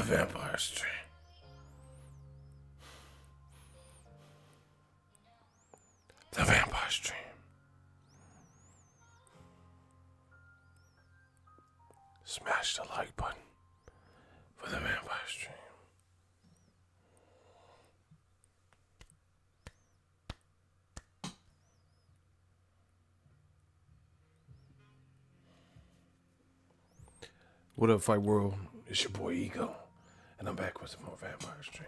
vampire stream. The vampire stream. Smash the like button for the vampire stream. What up, Fight World? It's your boy Ego, and I'm back with some more vampire stream.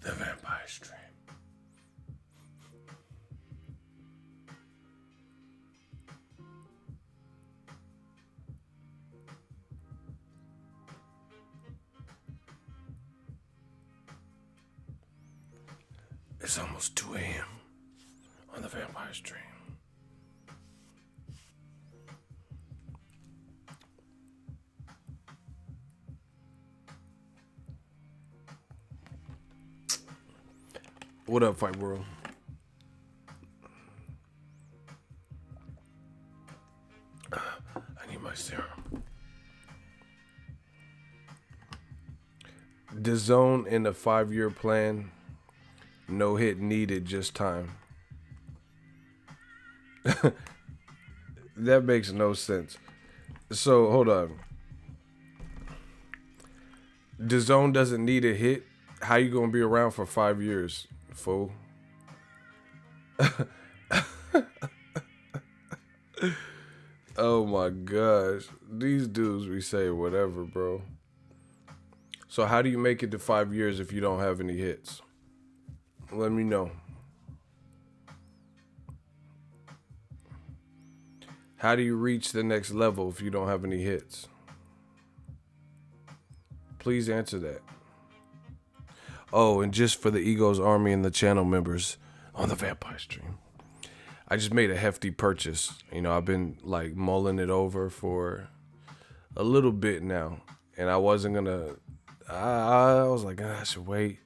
The vampire stream. It's almost 2 a.m. on the vampire stream. What up, Fight World? I need my serum. Dazn in the 5-year plan. No hit needed, just time. That makes no sense. So, hold on. Dazn doesn't need a hit. How you gonna be around for 5 years, fool? Oh my gosh. These dudes be saying whatever, bro. So how do you make it to 5 years if you don't have any hits? Let me know. How do you reach the next level if you don't have any hits? Please answer that. Oh, and just for the Ego's Army and the channel members on the vampire stream, I just made a hefty purchase. You know, I've been like mulling it over for a little bit now, and I wasn't gonna. I was like, I should wait.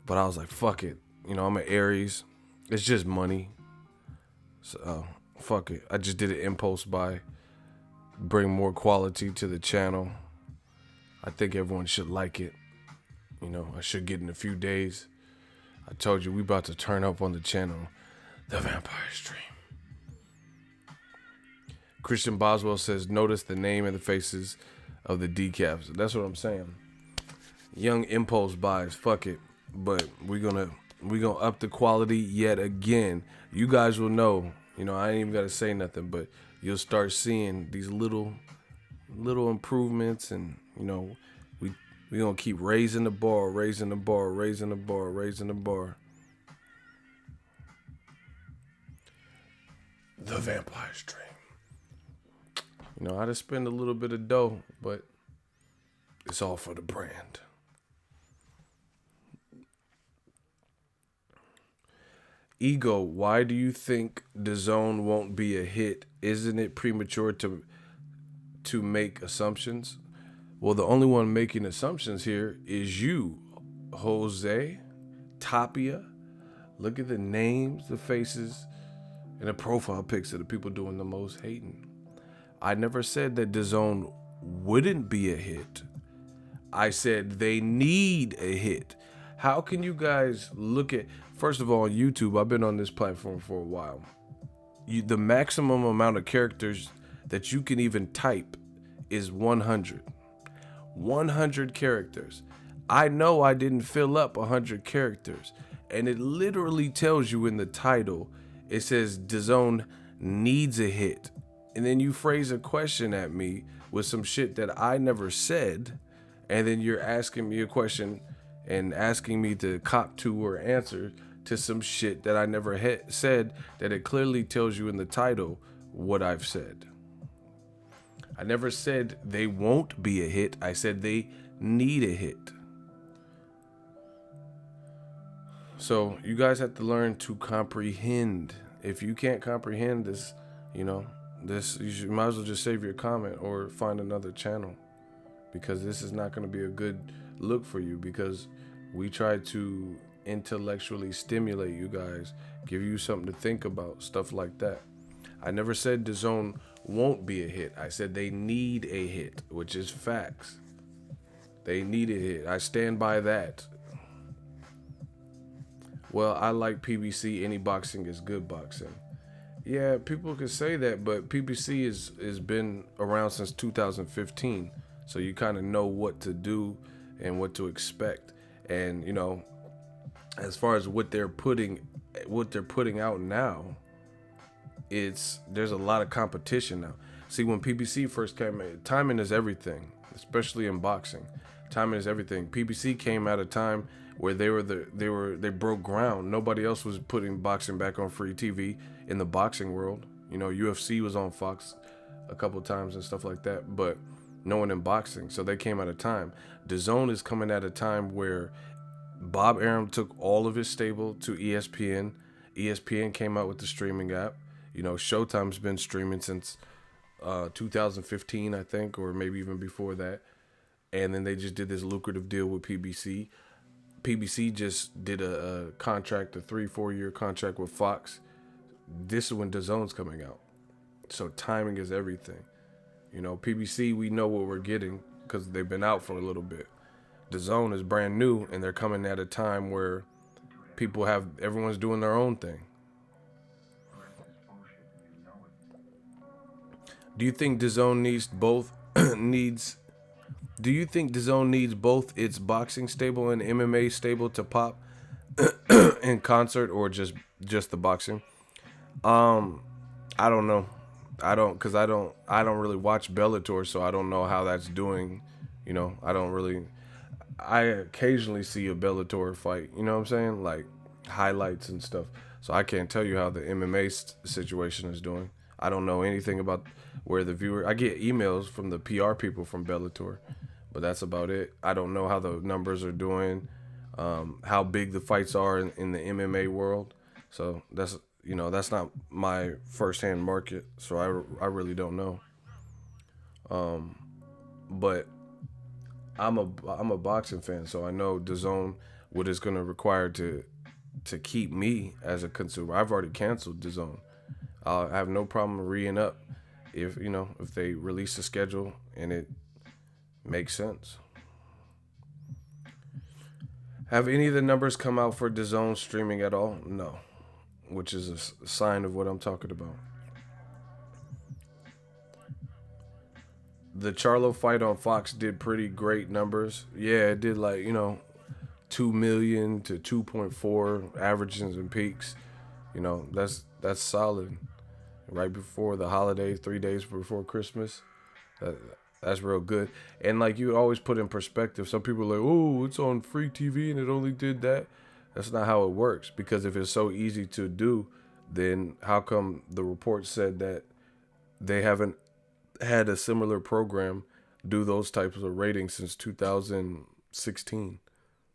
But I was like, fuck it. You know, I'm an Aries. It's just money. So, fuck it. I just did an impulse buy. Bring more quality to the channel. I think everyone should like it. You know, I should get in a few days. I told you, we about to turn up on the channel. The vampire stream. Christian Boswell says, notice the name and the faces of the decaps. That's what I'm saying. Young impulse buys. Fuck it. But we're gonna up the quality yet again. You guys will know. You know, I ain't even gotta say nothing, but you'll start seeing these little improvements, and you know, we gonna keep raising the bar, raising the bar, raising the bar, raising the bar. The vampire stream. You know, I just spend a little bit of dough, but it's all for the brand. Ego, why do you think Dazn won't be a hit? Isn't it premature to make assumptions? Well, the only one making assumptions here is you, Jose, Tapia. Look at the names, the faces, and the profile pics of the people doing the most hating. I never said that Dazn wouldn't be a hit. I said they need a hit. How can you guys look at... First of all, on YouTube, I've been on this platform for a while. The maximum amount of characters that you can even type is 100. 100 characters. I know I didn't fill up 100 characters. And it literally tells you in the title, it says Dazn needs a hit. And then you phrase a question at me with some shit that I never said. And then you're asking me a question and asking me to cop to or answer to some shit that I never said, that it clearly tells you in the title what I've said. I never said they won't be a hit. I said they need a hit. So you guys have to learn to comprehend. If you can't comprehend this, you know, you might as well just save your comment or find another channel, because this is not going to be a good look for you, because we try to intellectually stimulate you guys, give you something to think about, stuff like that. I never said DAZN won't be a hit. I said they need a hit, which is facts. They need a hit. I stand by that. Well, I like PBC. Any boxing is good boxing. Yeah, people could say that, but PBC is been around since 2015, so you kind of know what to do and what to expect. And you know, as far as what they're putting out now, there's a lot of competition now. See, when PBC first came in, timing is everything, especially in boxing. Timing is everything. PBC came at a time where they broke ground. Nobody else was putting boxing back on free TV in the boxing world. You know, UFC was on Fox a couple times and stuff like that, but no one in boxing. So they came at a time. DAZN is coming at a time where Bob Arum took all of his stable to ESPN. ESPN came out with the streaming app. You know, Showtime's been streaming since 2015, I think, or maybe even before that. And then they just did this lucrative deal with PBC. PBC just did a contract, a 3-4 year contract with Fox. This is when DAZN's coming out. So timing is everything. You know, PBC, we know what we're getting because they've been out for a little bit. DAZN is brand new, and they're coming at a time where everyone's doing their own thing. Do you think DAZN needs both its boxing stable and MMA stable to pop in concert, or just the boxing? I don't know. I don't really watch Bellator, so I don't know how that's doing. You know, I occasionally see a Bellator fight, you know what I'm saying? Like highlights and stuff. So I can't tell you how the MMA situation is doing. I don't know anything about where I get emails from the PR people from Bellator, but that's about it. I don't know how the numbers are doing, how big the fights are in the MMA world. So that's not my firsthand market. So I really don't know. But I'm a boxing fan, so I know DAZN what it's gonna require to keep me as a consumer. I've already canceled DAZN. I have no problem re-ing up if they release a schedule and it makes sense. Have any of the numbers come out for DAZN streaming at all? No, which is a sign of what I'm talking about. The Charlo fight on Fox did pretty great numbers. Yeah, it did 2 million to 2.4 averages and peaks. You know, that's solid. Right before the holiday, 3 days before Christmas. That's real good. And like you always put in perspective, some people are like, oh, it's on free TV and it only did that. That's not how it works, because if it's so easy to do, then how come the report said that they haven't had a similar program do those types of ratings since 2016?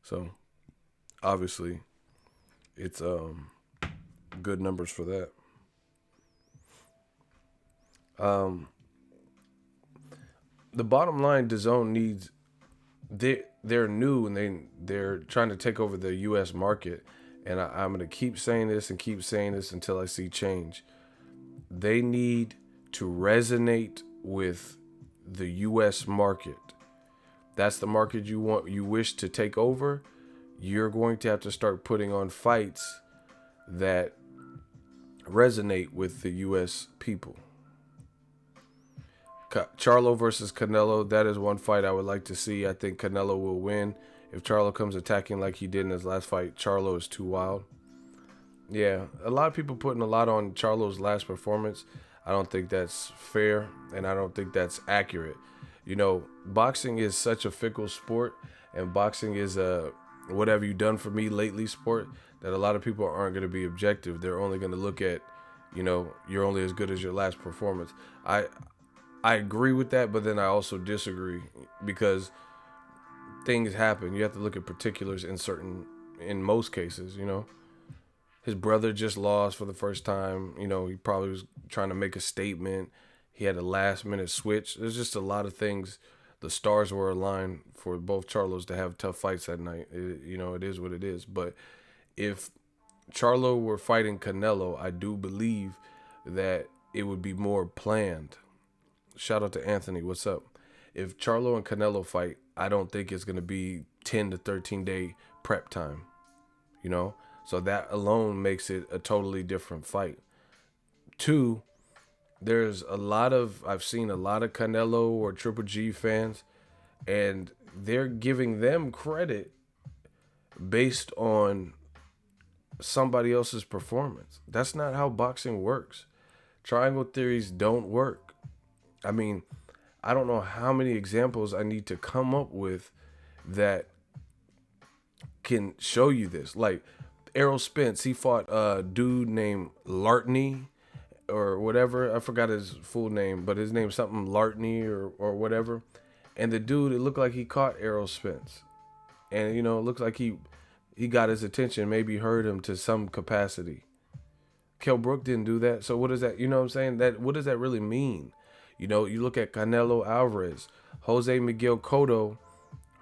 So obviously it's good numbers for that. The bottom line, DAZN needs, they're new and they're trying to take over the U.S. market, and I'm gonna keep saying this until I see change. They need to resonate with the U.S. market. That's the market you wish to take over. You're going to have to start putting on fights that resonate with the U.S. people. Charlo versus Canelo, that is one fight I would like to see. I think Canelo will win. If Charlo comes attacking like he did in his last fight, Charlo is too wild. Yeah, a lot of people putting a lot on Charlo's last performance. I don't think that's fair, and I don't think that's accurate. You know, boxing is such a fickle sport, and boxing is a what have you done for me lately sport, that a lot of people aren't going to be objective. They're only going to look at, you're only as good as your last performance. I agree with that, but then I also disagree, because things happen. You have to look at particulars in most cases, His brother just lost for the first time. He probably was trying to make a statement. He had a last minute switch. There's just a lot of things the stars were aligned for both Charlos to have tough fights that night. It is what it is. But if Charlo were fighting Canelo, I do believe that it would be more planned. Shout out to Anthony. What's up? If Charlo and Canelo fight, I don't think it's going to be 10 to 13 day prep time. So that alone makes it a totally different fight. Two, I've seen a lot of Canelo or Triple G fans, and they're giving them credit based on somebody else's performance. That's not how boxing works. Triangle theories don't work. I mean, I don't know how many examples I need to come up with that can show you this. Like Errol Spence, he fought a dude named Lartney or whatever. I forgot his full name, but his name's something Lartney or whatever. And the dude, it looked like he caught Errol Spence. And, it looks like he got his attention, maybe heard him to some capacity. Kell Brook didn't do that. So what is that? You know what I'm saying? What does that really mean? You look at Canelo Alvarez. Jose Miguel Cotto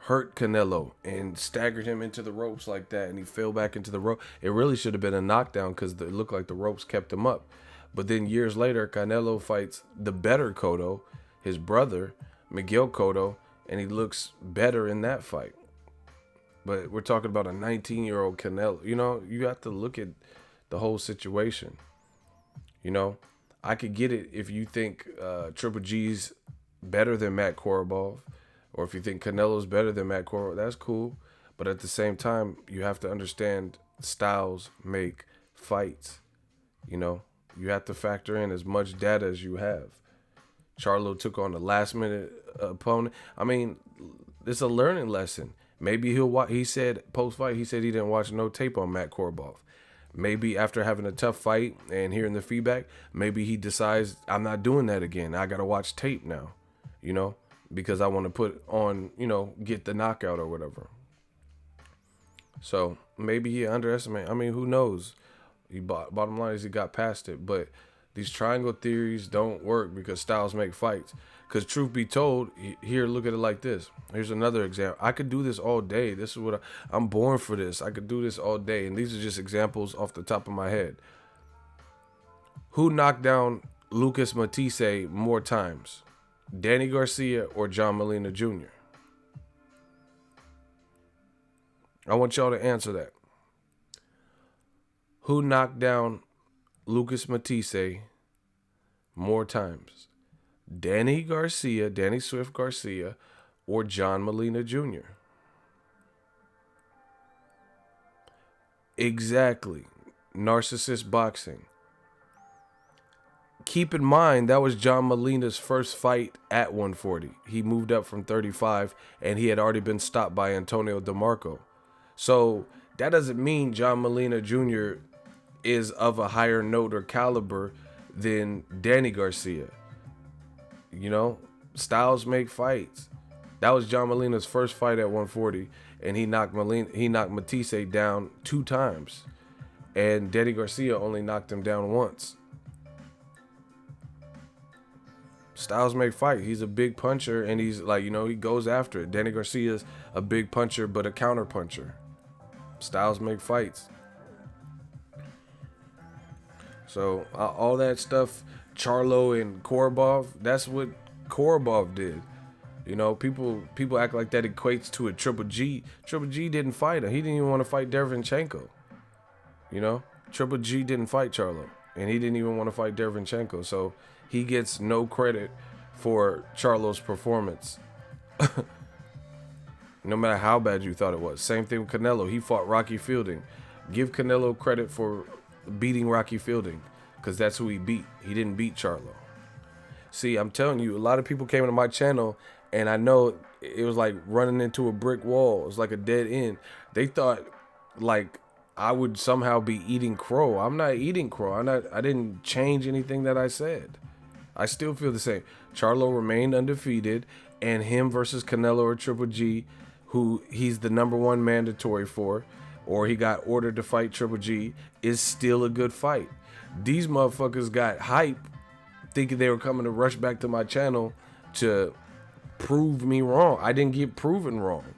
hurt Canelo and staggered him into the ropes like that, and he fell back into the rope. It really should have been a knockdown because it looked like the ropes kept him up. But then years later, Canelo fights the better Cotto, his brother, Miguel Cotto, and he looks better in that fight. But we're talking about a 19-year-old Canelo. You have to look at the whole situation. I could get it if you think Triple G's better than Matt Korobov, or if you think Canelo's better than Matt Korobov, that's cool. But at the same time, you have to understand styles make fights. You have to factor in as much data as you have. Charlo took on the last-minute opponent. I mean, it's a learning lesson. Maybe he'll watch. He said post-fight, he didn't watch no tape on Matt Korobov. Maybe after having a tough fight and hearing the feedback, maybe he decides, I'm not doing that again. I got to watch tape now, because I want to put on, get the knockout or whatever. So maybe he underestimated. I mean, who knows? Bottom line is he got past it. But these triangle theories don't work because styles make fights. Because truth be told, here, look at it like this. Here's another example. I could do this all day. This is what I'm born for this. I could do this all day. And these are just examples off the top of my head. Who knocked down Lucas Matisse more times? Danny Garcia or John Molina Jr.? I want y'all to answer that. Who knocked down Lucas Matisse more times? Danny Swift Garcia, or John Molina Jr.? Exactly. Narcissist boxing. Keep in mind, that was John Molina's first fight at 140. He moved up from 35, and he had already been stopped by Antonio DeMarco. So that doesn't mean John Molina Jr. is of a higher note or caliber than Danny Garcia. Styles make fights. That was John Molina's first fight at 140, and he knocked Matisse down 2 times, and Danny Garcia only knocked him down once. Styles make fight. He's a big puncher, and he's he goes after it. Danny Garcia's a big puncher, but a counter puncher. Styles make fights. So all that stuff, Charlo and Korobov, that's what Korobov did. People act like that equates to a Triple G. Triple G didn't fight him. He didn't even want to fight Derevyanchenko. Triple G didn't fight Charlo, and he didn't even want to fight Derevyanchenko. So he gets no credit for Charlo's performance. No matter how bad you thought it was. Same thing with Canelo. He fought Rocky Fielding. Give Canelo credit for beating Rocky Fielding, because that's who he beat. He didn't beat Charlo. See, I'm telling you, a lot of people came to my channel, and I know it was like running into a brick wall. It was like a dead end. They thought like I would somehow be eating crow. I'm not eating crow. I didn't change anything that I said. I still feel the same. Charlo remained undefeated, and him versus Canelo or Triple G, who he's the #1 mandatory for, or he got ordered to fight Triple G, is still a good fight. These motherfuckers got hype thinking they were coming to rush back to my channel to prove me wrong. I didn't get proven wrong.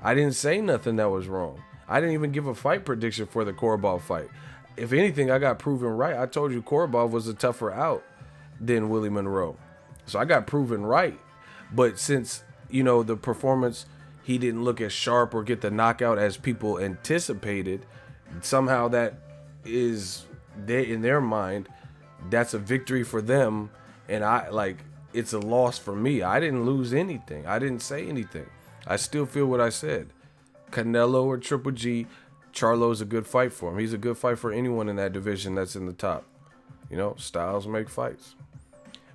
I didn't say nothing that was wrong. I didn't even give a fight prediction for the Korobov fight. If anything, I got proven right. I told you Korobov was a tougher out than Willie Monroe. So I got proven right. But since, the performance, he didn't look as sharp or get the knockout as people anticipated, somehow that is, in their mind, that's a victory for them. And it's a loss for me. I didn't lose anything. I didn't say anything. I still feel what I said. Canelo or Triple G, Charlo's a good fight for him. He's a good fight for anyone in that division that's in the top. Styles make fights.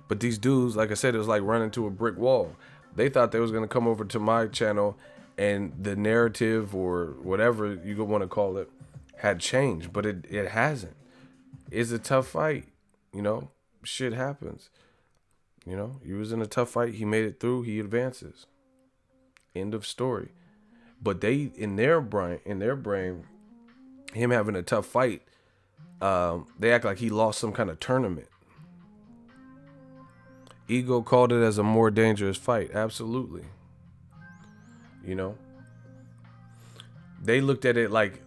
But these dudes, like I said, it was like running to a brick wall. They thought they was going to come over to my channel and the narrative or whatever you want to call it had changed. But it hasn't. It's a tough fight. Shit happens. He was in a tough fight. He made it through. He advances. End of story. But they, in their brain, him having a tough fight, they act like he lost some kind of tournament. Ego called it as a more dangerous fight. Absolutely. They looked at it like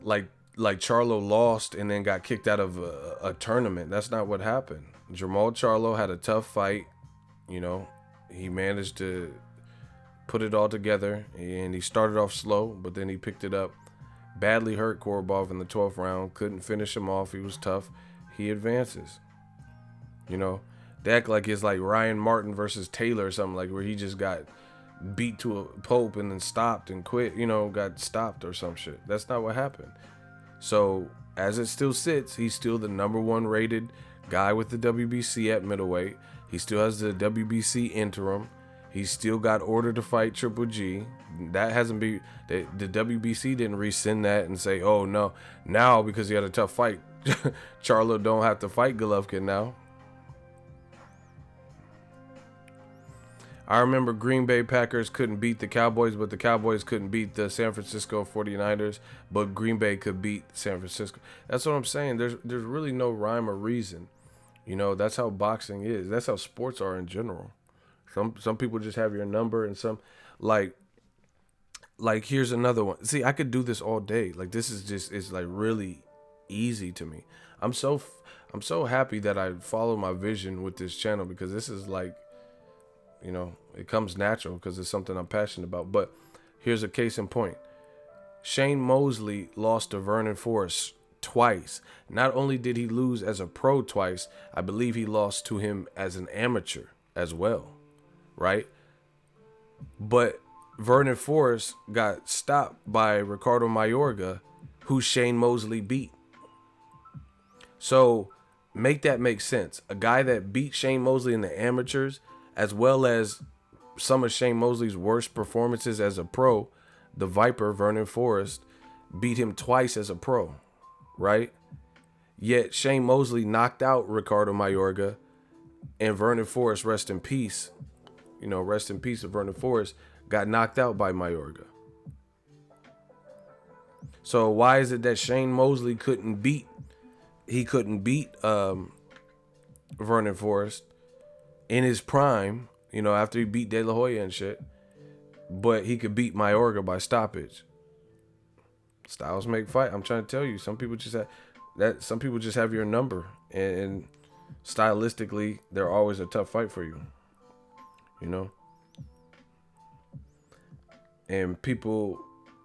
Charlo lost and then got kicked out of a tournament. That's not what happened. Jermall Charlo had a tough fight. He managed to put it all together, and he started off slow, but then he picked it up. Badly hurt Korobov in the 12th round. Couldn't finish him off. He was tough. He advances. They act like it's like Ryan Martin versus Taylor or something, like where he just got beat to a pulp and then stopped and quit, got stopped or some shit. That's not what happened. So as it still sits, he's still the #1 rated guy with the WBC at middleweight. He still has the WBC interim. He's still got order to fight Triple G. That hasn't been, the WBC didn't rescind that and say, oh no, now because he had a tough fight, Charlo don't have to fight Golovkin now. I remember Green Bay Packers couldn't beat the Cowboys, but the Cowboys couldn't beat the San Francisco 49ers, but Green Bay could beat San Francisco. That's what I'm saying. There's really no rhyme or reason. That's how boxing is. That's how sports are in general. Some people just have your number, and some like here's another one. See, I could do this all day. Like this is just, it's like really easy to me. I'm so happy that I follow my vision with this channel, because this is like, it comes natural because it's something I'm passionate about. But here's a case in point. Shane Mosley lost to Vernon Forrest twice. Not only did he lose as a pro twice, I believe he lost to him as an amateur as well, right? But Vernon Forrest got stopped by Ricardo Mayorga, who Shane Mosley beat. So make that make sense. A guy that beat Shane Mosley in the amateurs, as well as some of Shane Mosley's worst performances as a pro, the Viper, Vernon Forrest, beat him twice as a pro, right? Yet Shane Mosley knocked out Ricardo Mayorga, and Vernon Forrest, rest in peace, rest in peace of Vernon Forrest, got knocked out by Mayorga. So why is it that Shane Mosley couldn't beat Vernon Forrest in his prime, after he beat De La Hoya and shit, but he could beat Mayorga by stoppage? Styles make fight. I'm trying to tell you, some people just have your number, and stylistically, they're always a tough fight for you, And people,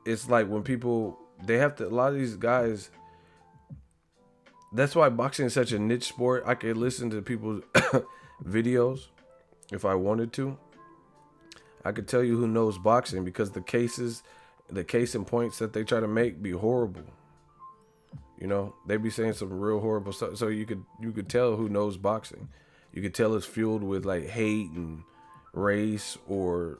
it's like when people, they have to, a lot of these guys, that's why boxing is such a niche sport. I could listen to people's videos if I wanted to. I could tell you who knows boxing, because the case and points that they try to make be horrible. They be saying some real horrible stuff. So you could tell who knows boxing. You could tell it's fueled with like hate and race, or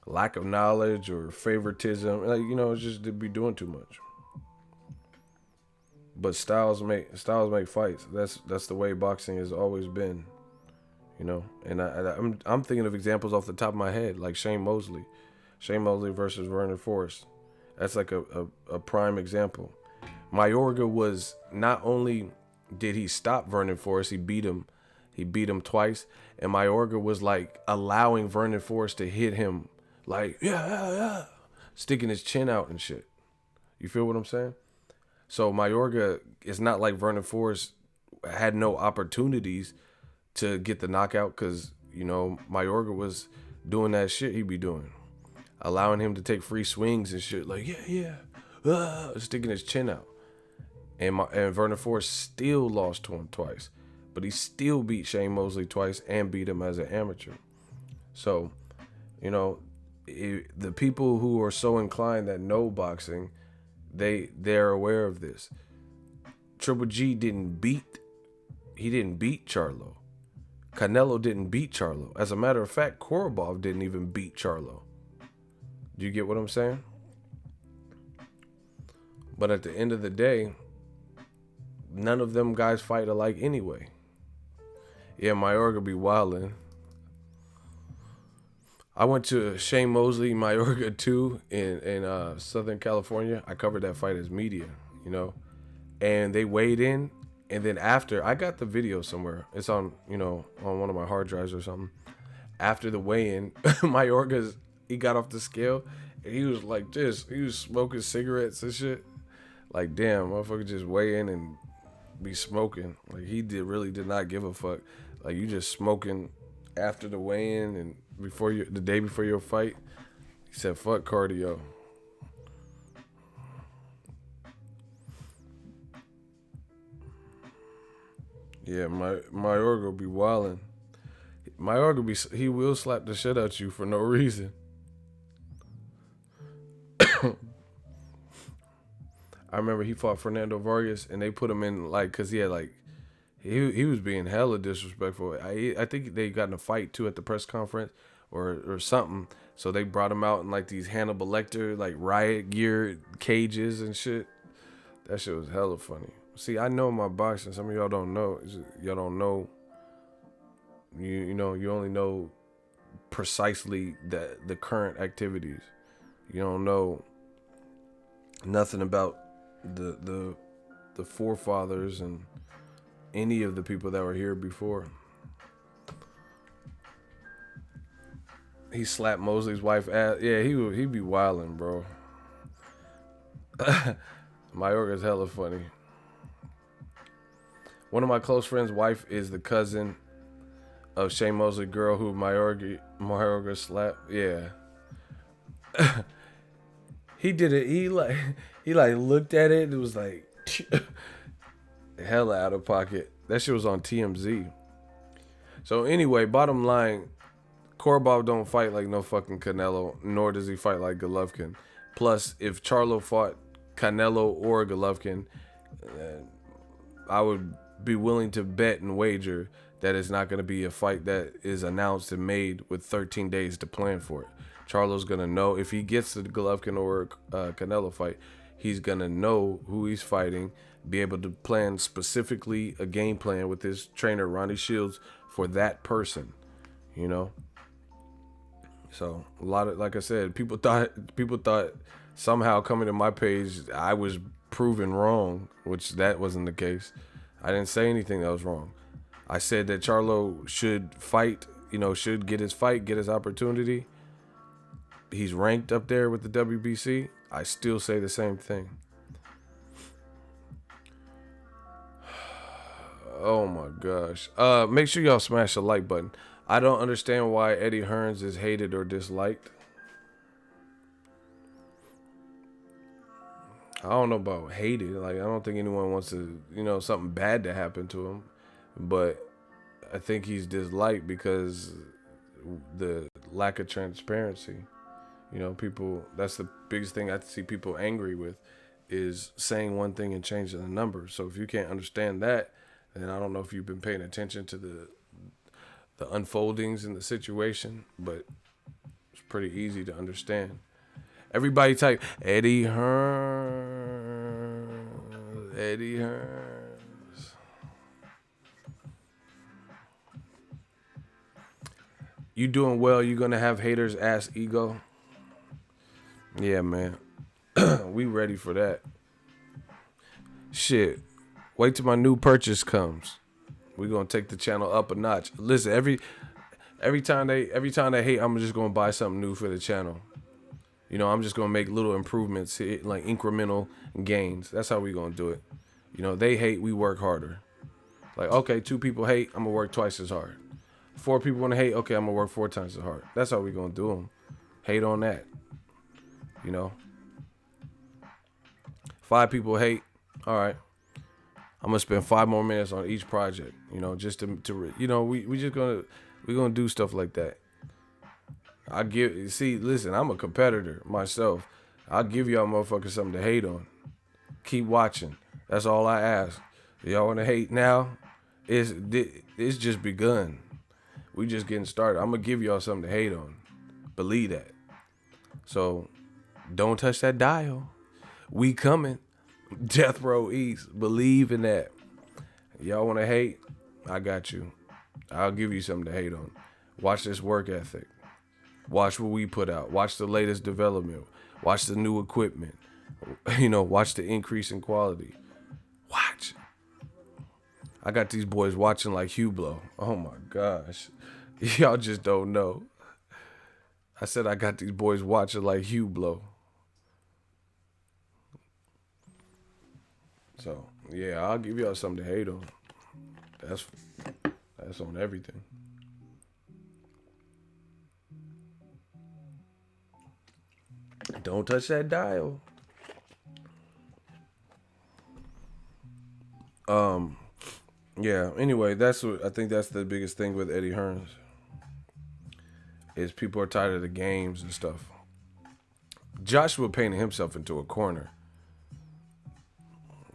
lack of knowledge or favoritism. Like, it's just they be doing too much. But styles make fights. That's the way boxing has always been, And I'm thinking of examples off the top of my head, like Shane Mosley versus Vernon Forrest. That's like a prime example. Mayorga was, not only did he stop Vernon Forrest, he beat him. He beat him twice, and Mayorga was like allowing Vernon Forrest to hit him, like yeah, sticking his chin out and shit. You feel what I'm saying? So Mayorga is not like Vernon Forrest had no opportunities to get the knockout because, you know, Mayorga was doing that shit he be doing. Allowing him to take free swings and shit like, sticking his chin out. And Vernon Forrest still lost to him twice. But he still beat Shane Mosley twice and beat him as an amateur. So, you know, the people who are so inclined that know boxing, they're aware of this. Triple G didn't beat Charlo. Canelo didn't beat Charlo. As a matter of fact, Korobov didn't even beat Charlo. Do you get what I'm saying? But at the end of the day, none of them guys fight alike anyway. Yeah, Mayorga be wildin'. I went to Shane Mosley Mayorga 2 in Southern California. I covered that fight as media, you know. And they weighed in, and then after, I got the video somewhere. It's on, you know, on one of my hard drives or something. After the weigh-in, he got off the scale, and he was like this. He was smoking cigarettes and shit. Like, damn, motherfucker just weigh in and be smoking. Like, he really did not give a fuck. Like, you just smoking after the weigh-in and the day before your fight. He said, fuck cardio. Yeah, Mayorga be wildin'. Mayorga he will slap the shit out you for no reason. I remember he fought Fernando Vargas and they put him in like, cause he had like, he was being hella disrespectful. I think they got in a fight too at the press conference or something. So they brought him out in like these Hannibal Lecter like riot gear cages and shit. That shit was hella funny. See, I know my boxing. Some of y'all don't know. Y'all don't know. You know, you only know precisely the current activities. You don't know nothing about the forefathers and any of the people that were here before. He slapped Mosley's wife ass. Yeah, he be wildin', bro. Mayorga's hella funny. One of my close friends' wife is the cousin of Shane Mosley girl who Mayorga slapped. Yeah. He did it. He looked at it. It was like hella out of pocket. That shit was on TMZ. So anyway, bottom line, Korobov don't fight like no fucking Canelo, nor does he fight like Golovkin. Plus, if Charlo fought Canelo or Golovkin, I would be willing to bet and wager that it's not going to be a fight that is announced and made with 13 days to plan for it. Charlo's going to know if he gets to the Golovkin or Canelo fight, he's going to know who he's fighting, be able to plan specifically a game plan with his trainer, Ronnie Shields, for that person, you know? So a lot of, like I said, people thought somehow coming to my page, I was proven wrong, which that wasn't the case. I didn't say anything that was wrong. I said that Charlo should fight, you know, should get his fight, get his opportunity. He's ranked up there with the WBC. I still say the same thing. Oh my gosh. Make sure y'all smash the like button. I don't understand why Eddie Hearns is hated or disliked. I don't know about hated. Like, I don't think anyone wants to, you know, something bad to happen to him. But I think he's disliked because the lack of transparency. You know, people, that's the biggest thing I see people angry with, is saying one thing and changing the number. So if you can't understand that, then I don't know if you've been paying attention to the unfoldings in the situation, but it's pretty easy to understand. Everybody type Eddie Hearns, Eddie Hearns. You doing well, you gonna have haters ass ego. Yeah, man. We ready for that. Shit. Wait till my new purchase comes. We're gonna take the channel up a notch. Listen, every time they hate, I'm just gonna buy something new for the channel. You know, I'm just gonna make little improvements, like incremental gains. That's how we gonna do it. You know, they hate, we work harder. Like, okay, 2 people hate, I'm gonna work twice as hard. 4 people wanna hate, okay, I'm gonna work 4 times as hard. That's how we gonna do them. Hate on that. You know, 5 people hate. All right, I'm gonna spend 5 more minutes on each project. You know, just to you know, we gonna do stuff like that. Listen, I'm a competitor myself. I'll give y'all motherfuckers something to hate on. Keep watching. That's all I ask. Y'all want to hate now? It's just begun. We just getting started. I'm gonna give y'all something to hate on. Believe that. So don't touch that dial. We coming. Death Row East. Believe in that. Y'all want to hate? I got you. I'll give you something to hate on. Watch this work ethic. Watch what we put out. Watch the latest development. Watch the new equipment. You know, watch the increase in quality. Watch. I got these boys watching like Hublot. Oh my gosh. Y'all just don't know. I said I got these boys watching like Hublot. So, yeah, I'll give y'all something to hate on. That's on everything. Don't touch that dial. Yeah, anyway, I think that's the biggest thing with Eddie Hearns. Is people are tired of the games and stuff. Joshua painted himself into a corner.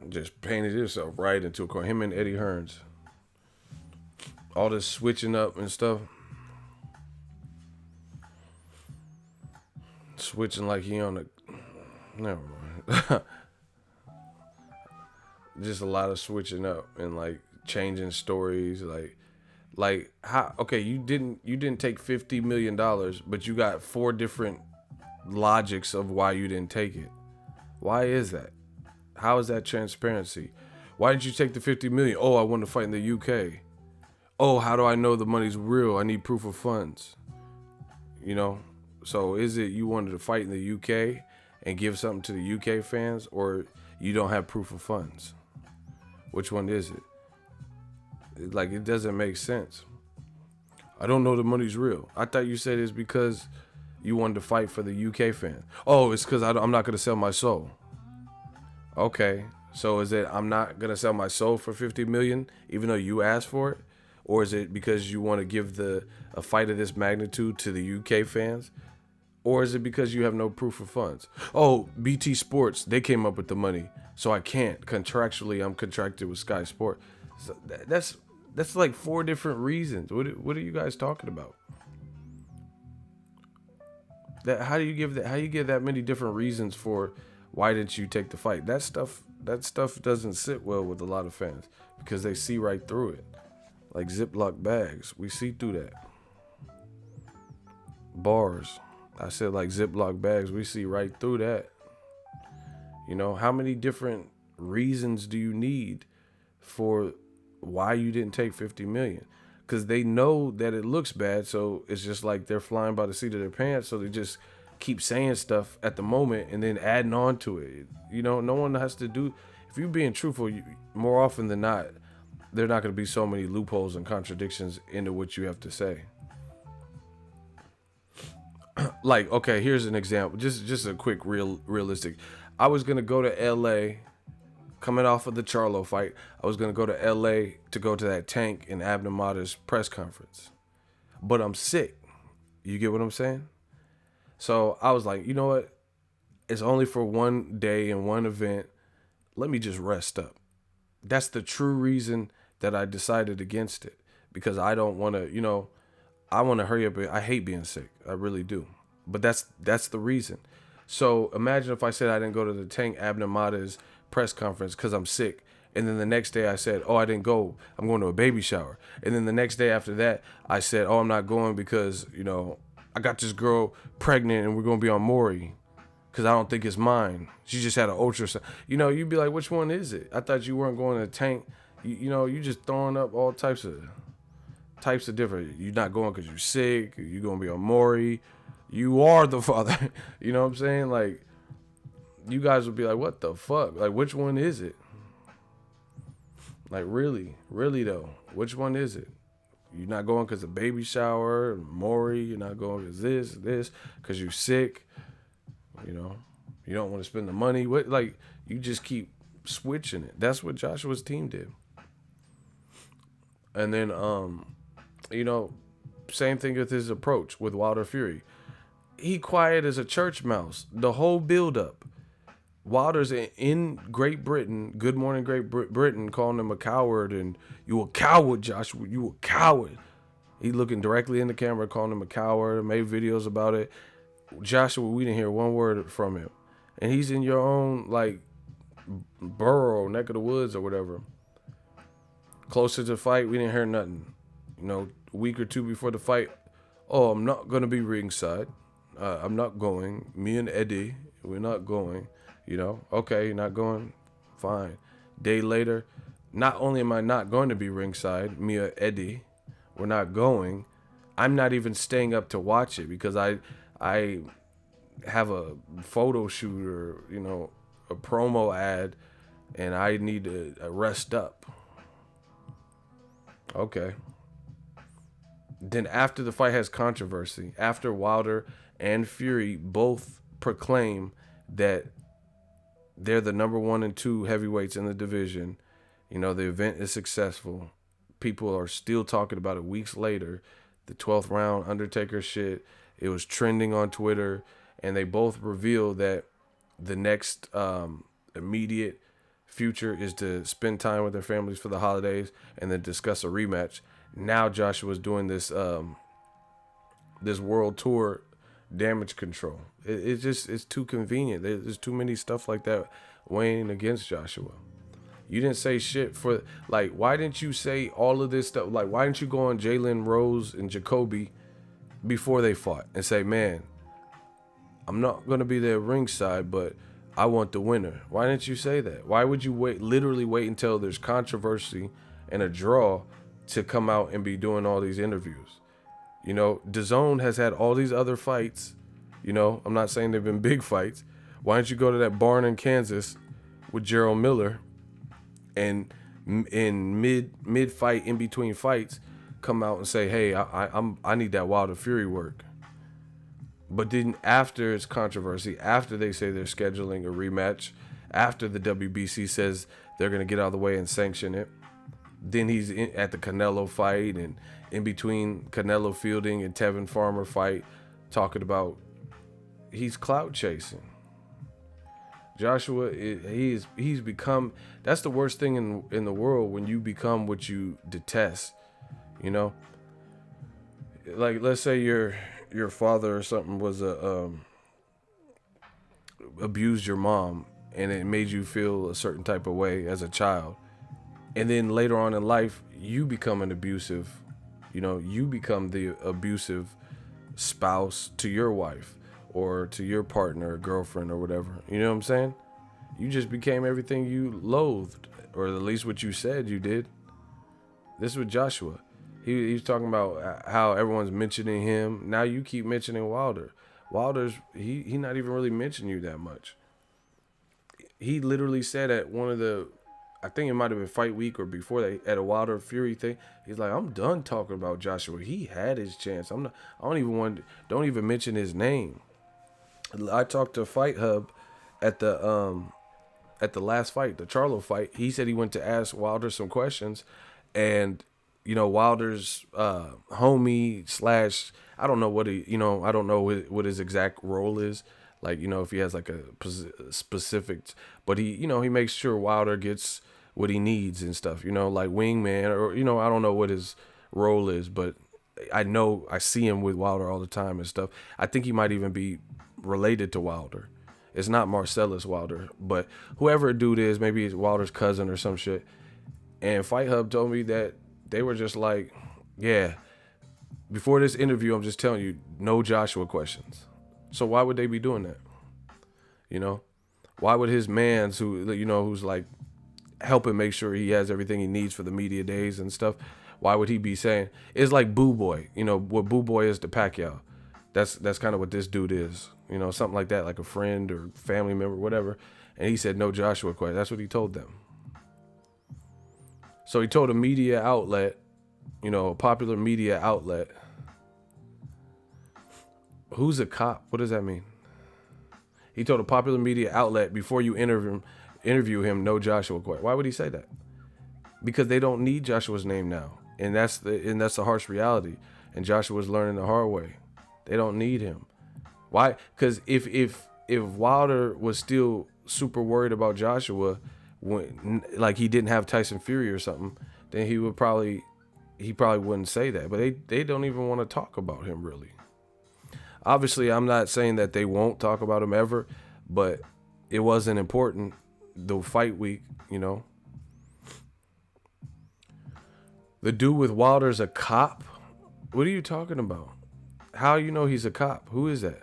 Just painted himself right into a corner. Him and Eddie Hearns. All this switching up and stuff. Switching like he on a... Never mind. Just a lot of switching up and like changing stories. Like how... Okay, you didn't take $50 million, but you got 4 different logics of why you didn't take it. Why is that? How is that transparency? Why did you take the $50 million? Oh, I want to fight in the UK. Oh, how do I know the money's real? I need proof of funds. You know? So is it you wanted to fight in the UK and give something to the UK fans, or you don't have proof of funds? Which one is it? Like, it doesn't make sense. I don't know the money's real. I thought you said it's because you wanted to fight for the UK fans. Oh, it's because I'm not going to sell my soul. Okay, so is it I'm not going to sell my soul for $50 million even though you asked for it? Or is it because you want to give a fight of this magnitude to the UK fans? Or is it because you have no proof of funds? Oh, BT Sports, they came up with the money, so I can't. Contractually, I'm contracted with Sky Sport. So that's like 4 different reasons. What are you guys talking about? How do you give that many different reasons for why didn't you take the fight? That stuff doesn't sit well with a lot of fans because they see right through it. Like Ziploc bags. We see through that. Bars. I said like Ziploc bags. We see right through that. You know, how many different reasons do you need for why you didn't take $50 million? Because they know that it looks bad. So it's just like they're flying by the seat of their pants. So they just keep saying stuff at the moment and then adding on to it. You know, no one has to do... If you're being truthful, more often than not, there are not going to be so many loopholes and contradictions into what you have to say. Like, okay, here's an example. Just a quick, realistic. I was going to go to L.A. coming off of the Charlo fight. I was going to go to L.A. to go to that Tank and Abner Mata's press conference. But I'm sick. You get what I'm saying? So I was like, you know what? It's only for one day and one event. Let me just rest up. That's the true reason that I decided against it, because I don't want to, you know, I want to hurry up. I hate being sick. I really do. But that's the reason. So imagine if I said I didn't go to the Tank Abner Mata's press conference because I'm sick. And then the next day I said, oh, I didn't go. I'm going to a baby shower. And then the next day after that, I said, oh, I'm not going because, you know, I got this girl pregnant and we're going to be on Maury because I don't think it's mine. She just had an ultrasound. You know, you'd be like, which one is it? I thought you weren't going to Tank You just throwing up all types of different. You're not going because you're sick. You're gonna be on Maury. You are the father. You know what I'm saying? Like, you guys would be like, what the fuck? Like, which one is it? Like, really though, which one is it? You're not going because of baby shower, Maury. You're not going because this, because you're sick. You don't want to spend the money. What? Like, you just keep switching it. That's what Joshua's team did. And then, same thing with his approach with Wilder Fury. He quiet as a church mouse. The whole build-up. Wilder's in Great Britain, Good Morning Great Britain, calling him a coward, and you a coward, Joshua, you a coward. He looking directly in the camera, calling him a coward, made videos about it. Joshua, we didn't hear one word from him. And he's in your own, like, borough, neck of the woods or whatever. Closer to the fight, we didn't hear nothing. A week or two before the fight, I'm not going to be ringside. I'm not going. Me and Eddie, we're not going. Okay, you're not going? Fine. Day later, not only am I not going to be ringside, me or Eddie, we're not going. I'm not even staying up to watch it because I have a photo shoot or, a promo ad, and I need to rest up. Okay. Then after the fight has controversy, after Wilder and Fury both proclaim that they're the number 1 and 2 heavyweights in the division, the event is successful. People are still talking about it weeks later. The 12th round Undertaker shit, it was trending on Twitter, and they both revealed that the next immediate future is to spend time with their families for the holidays and then discuss a rematch. Now Joshua's doing this this world tour damage control. It's too convenient. There's too many stuff like that weighing against Joshua. You didn't say shit for, like, why didn't you say all of this stuff? Like, why didn't you go on Jalen Rose and Jacoby before they fought and say, man, I'm not going to be there ringside, but I want the winner? Why didn't you say that? Why would you literally wait until there's controversy and a draw to come out and be doing all these interviews? Dazn has had all these other fights. I'm not saying they've been big fights. Why don't you go to that barn in Kansas with Gerald Miller and in mid fight, in between fights, come out and say, hey, I need that Wilder Fury work. But then after it's controversy, after they say they're scheduling a rematch, after the WBC says they're going to get out of the way and sanction it, then he's at the Canelo fight, and in between Canelo Fielding and Tevin Farmer fight, talking about he's clout chasing. Joshua, he's become, that's the worst thing in the world, when you become what you detest. Like, let's say your father or something was abused your mom, and it made you feel a certain type of way as a child, and then later on in life you become an abusive, you become the abusive spouse to your wife or to your partner or girlfriend or whatever. You know what I'm saying? You just became everything you loathed, or at least what you said you did. This is with Joshua. He's talking about how everyone's mentioning him. Now you keep mentioning Wilder. Wilder's, he not even really mentioned you that much. He literally said at one of the, I think it might have been Fight Week or before that, at a Wilder Fury thing, he's like, I'm done talking about Joshua. He had his chance. Don't even mention his name. I talked to Fight Hub at the last fight, the Charlo fight. He said he went to ask Wilder some questions, and Wilder's homie / I don't know what I don't know what his exact role is. Like, if he has like a specific, but he makes sure Wilder gets what he needs and stuff, like wingman, or, I don't know what his role is, but I know I see him with Wilder all the time and stuff. I think he might even be related to Wilder. It's not Marcellus Wilder, but whoever dude is, maybe it's Wilder's cousin or some shit. And Fight Hub told me that they were just like, yeah, before this interview, I'm just telling you, no Joshua questions. So why would they be doing that? Why would his mans who's like helping make sure he has everything he needs for the media days and stuff. Why would he be saying? It's like Boo Boy, you know, what Boo Boy is to Pacquiao. That's kind of what this dude is, you know, something like that, like a friend or family member, whatever. And he said no Joshua question. That's what he told them. So he told a media outlet, you know, a popular media outlet. Who's a cop? What does that mean? He told a popular media outlet before you interview him, no Joshua question. Why would he say that? Because they don't need Joshua's name now, and that's the harsh reality. And Joshua's learning the hard way. They don't need him. Why? Because if Wilder was still super worried about Joshua, when like he didn't have Tyson Fury or something, then he probably wouldn't say that. But they don't even want to talk about him really. Obviously, I'm not saying that they won't talk about him ever, but it wasn't important the fight week, you know. The dude with Wilder's a cop? What are you talking about? How you know he's a cop? Who is that?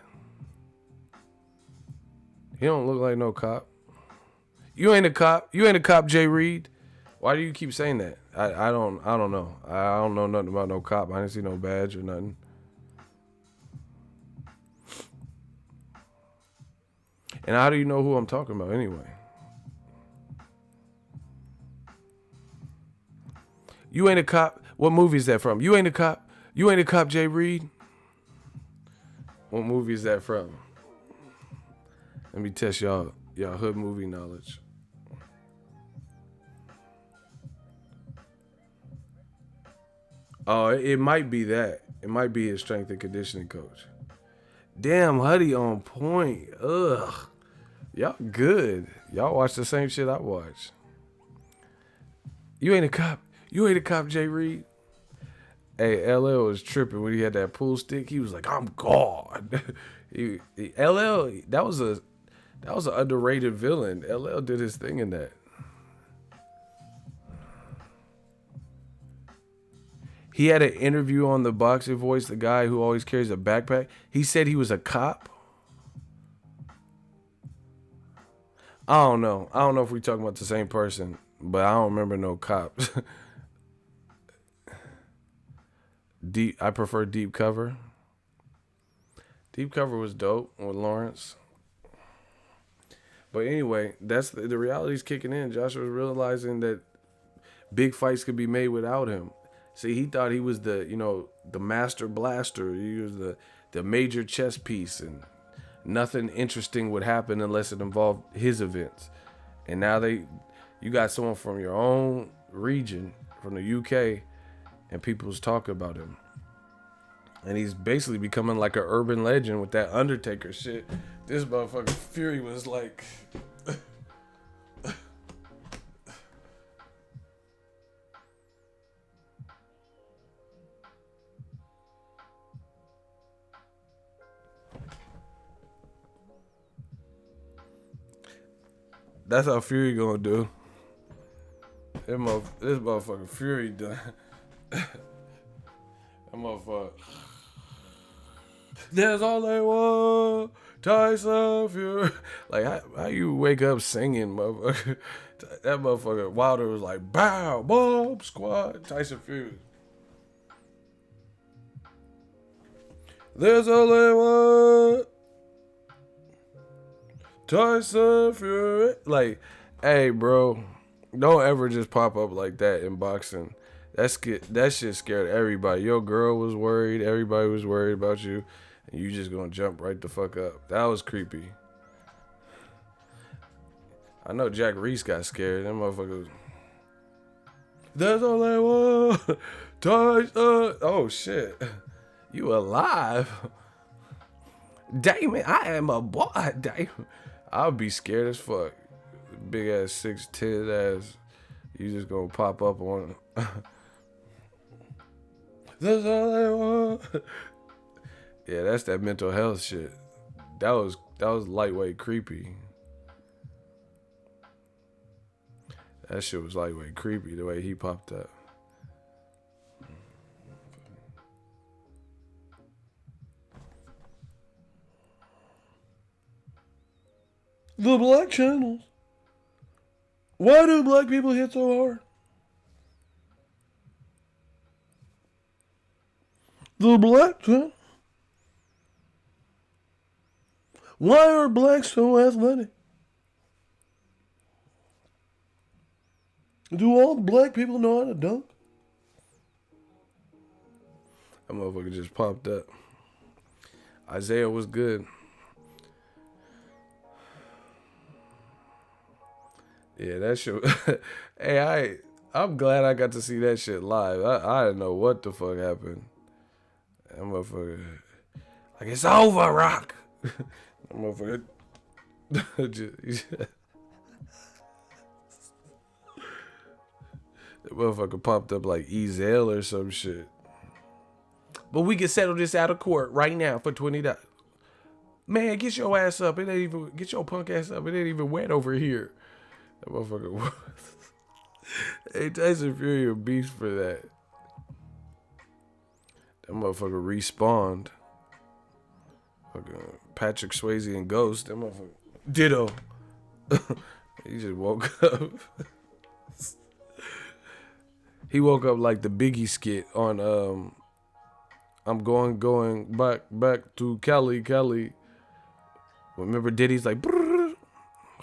He don't look like no cop. You ain't a cop. You ain't a cop, Jay Reed. Why do you keep saying that? I don't know. I don't know nothing about no cop. I didn't see no badge or nothing. And how do you know who I'm talking about anyway? You ain't a cop. What movie is that from? You ain't a cop. You ain't a cop, Jay Reed. What movie is that from? Let me test y'all hood movie knowledge. Oh, it might be that. It might be his strength and conditioning coach. Damn, Huddy on point. Ugh. Y'all good. Y'all watch the same shit I watch. You ain't a cop. You ain't a cop, Jay Reed. Hey, LL was tripping when he had that pool stick. He was like, I'm God. LL, that was an underrated villain. LL did his thing in that. He had an interview on the Boxing Voice, the guy who always carries a backpack. He said he was a cop. I don't know. I don't know if we're talking about the same person, but I don't remember no cops. I prefer Deep Cover. Deep Cover was dope with Lawrence. But anyway, that's the reality's kicking in. Joshua was realizing that big fights could be made without him. See, he thought he was the master blaster. He was the major chess piece, and nothing interesting would happen unless it involved his events. And now you got someone from your own region, from the UK, and people's talking about him. And he's basically becoming like an urban legend with that Undertaker shit. This motherfucker Fury was like... That's how Fury gonna do. This motherfucking Fury done. That motherfucker. There's only one Tyson Fury. Like, how you wake up singing, motherfucker? That motherfucker Wilder was like, bow, bomb, squad, Tyson Fury. There's only one Tyson Fury. Like, hey, bro, don't ever just pop up like that in boxing. That shit scared everybody. Your girl was worried. Everybody was worried about you. And you just gonna jump right the fuck up. That was creepy. I know Jack Reese got scared. That motherfucker was... There's only one Tyson. Oh, shit. You alive? Damon, I am a boy, Damon. I'll be scared as fuck. Big ass 6'10" ass. You just gonna pop up on There's only one. Yeah, that's that mental health shit. That was lightweight creepy. That shit was lightweight creepy the way he popped up. The Black Channels. Why do black people hit so hard? The blacks, huh? Why are blacks so athletic? Do all black people know how to dunk? That motherfucker just popped up. Isaiah was good. Yeah, that shit. Hey, I'm glad I got to see that shit live. I didn't know what the fuck happened. That motherfucker. Like, it's over, Rock. That motherfucker. That motherfucker popped up like Ezel or some shit. But we can settle this out of court right now for $20. Man, get your ass up. It ain't even, get your punk ass up. It ain't even wet over here. That motherfucker. Hey, Tyson Fury a beast for that. That motherfucker respawned. Fucking Patrick Swayze and Ghost. That motherfucker. Ditto. He just woke up. He woke up like the Biggie skit on I'm going back to Cali. Remember Diddy's like,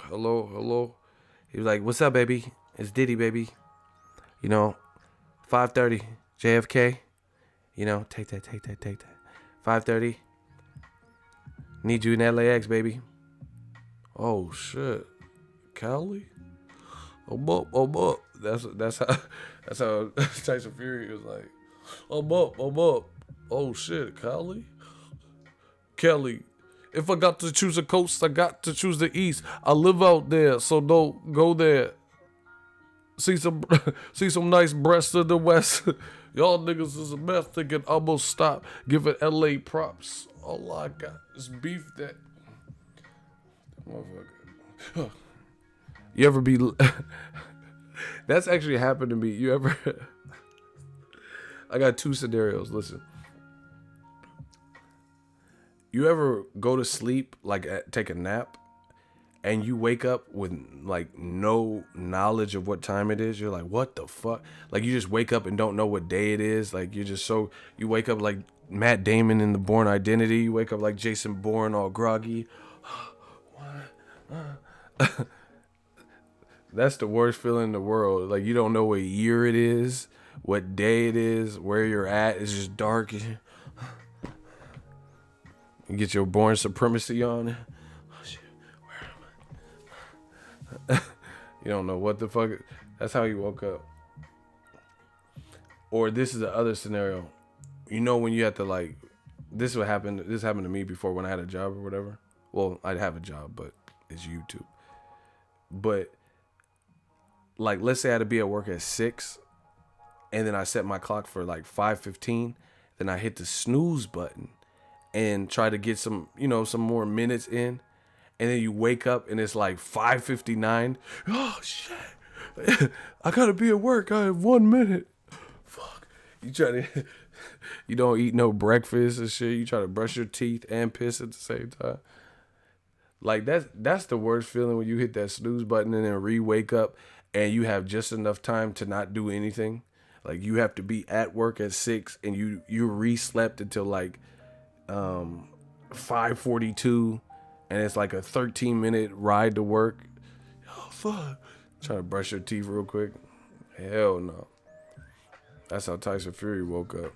hello. He was like, what's up, baby? It's Diddy, baby. 5:30, JFK. Take that. 5:30. Need you in LAX, baby. Oh shit, Cali. I'm up. That's how Tyson Fury was like, I'm up. Oh shit, Cali. If I got to choose a coast, I got to choose the east. I live out there, so don't go there. See some nice breasts in the west. Y'all niggas is a mess thinking I'm gonna stop giving LA props. All I got is beef that. Motherfucker. You ever be... That's actually happened to me. You ever... I got two scenarios. Listen. You ever go to sleep, like take a nap, and you wake up with like no knowledge of what time it is? You're like, what the fuck? Like you just wake up and don't know what day it is. Like you're just so... You wake up like Matt Damon in The Bourne Identity. You wake up like Jason Bourne all groggy. That's the worst feeling in the world. Like you don't know what year it is, what day it is, where you're at. It's just dark. You get your Bourne Supremacy on. Oh shit, where am I? You don't know what the fuck. That's how you woke up. Or this is the other scenario. When you have to like, this happened to me before when I had a job or whatever. Well, I'd have a job, but it's YouTube. But like, let's say I had to be at work at 6, and then I set my clock for like 5:15. Then I hit the snooze button and try to get some more minutes in, and then you wake up and it's like 5:59. Oh shit! I gotta be at work. I have 1 minute. Fuck. You don't eat no breakfast and shit. You try to brush your teeth and piss at the same time. Like that's the worst feeling when you hit that snooze button and then re-wake up and you have just enough time to not do anything. Like you have to be at work at 6 and you re-slept until like 5:42 and it's like a 13-minute ride to work. Oh fuck. Try to brush your teeth real quick. Hell no. That's how Tyson Fury woke up.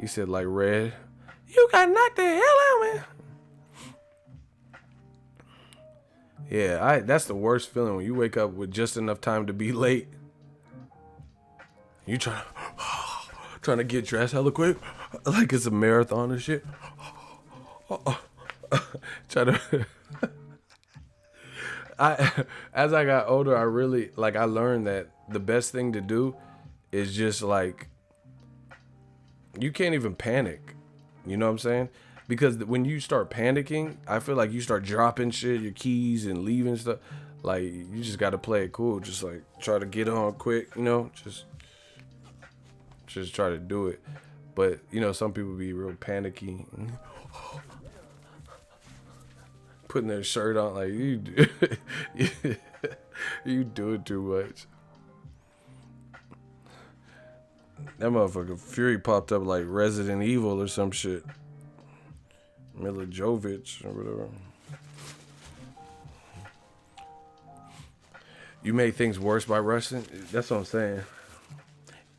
He said like Red, you got knocked the hell out, man. Yeah, that's the worst feeling when you wake up with just enough time to be late. You trying to get dressed hella quick, like it's a marathon and shit. As I got older, I really I learned that the best thing to do is just like, you can't even panic. You know what I'm saying? Because when you start panicking, I feel like you start dropping shit, your keys and leaving stuff. Like you just got to play it cool. Just like try to get on quick, just try to do it. But some people be real panicky. putting their shirt on like you do it too much. That motherfucker Fury popped up like Resident Evil or some shit. Mila Jovovich or whatever. You make things worse by rushing. That's what I'm saying.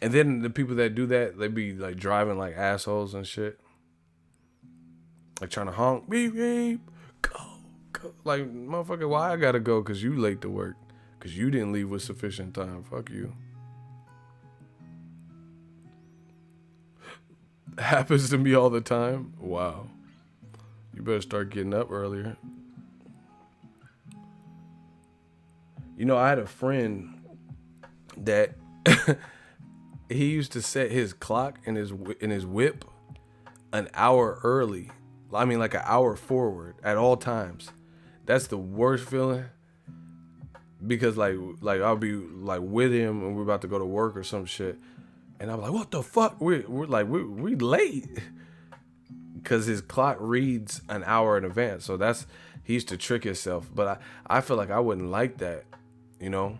And then the people that do that, they be like driving like assholes and shit. Like trying to honk. Beep, beep. Go. Like, motherfucker, why I gotta go? Because you late to work. Because you didn't leave with sufficient time. Fuck you. Happens to me all the time. Wow. You better start getting up earlier. You know, I had a friend that he used to set his clock in his whip an hour early. I mean, like an hour forward at all times. That's the worst feeling. Because like I'll be like with him and we're about to go to work or some shit, and I'm like, what the fuck? We're late. Because his clock reads an hour in advance. So he used to trick himself. But I feel like I wouldn't like that, you know?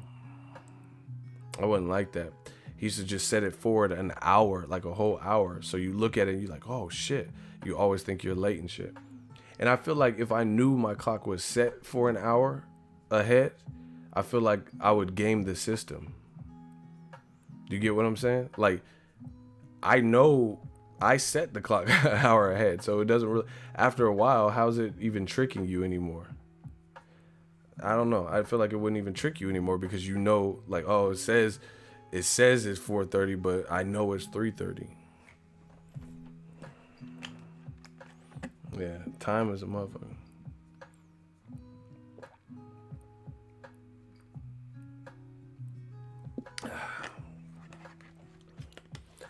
I wouldn't like that. He used to just set it forward an hour, like a whole hour. So you look at it and you're like, oh, shit. You always think you're late and shit. And I feel like if I knew my clock was set for an hour ahead, I feel like I would game the system. Do you get what I'm saying? Like, I know I set the clock an hour ahead, so it doesn't really, after a while, how's it even tricking you anymore? I don't know. I feel like it wouldn't even trick you anymore because you know, like, oh, it says it's 4:30, but I know it's 3:30. Yeah, time is a motherfucker.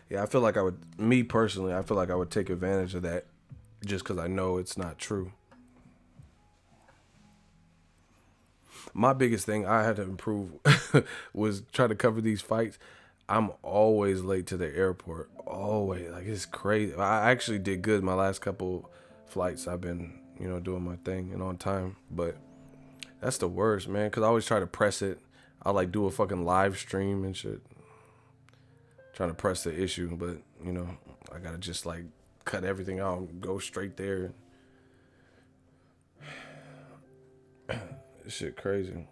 Yeah, I feel like I would take advantage of that just because I know it's not true. My biggest thing I had to improve was try to cover these fights. I'm always late to the airport. Always. Like, it's crazy. I actually did good my last couple flights. I've been, doing my thing and on time. But that's the worst, man, because I always try to press it. I like do a fucking live stream and shit. Trying to press the issue, but I gotta just like cut everything out and go straight there. This shit crazy.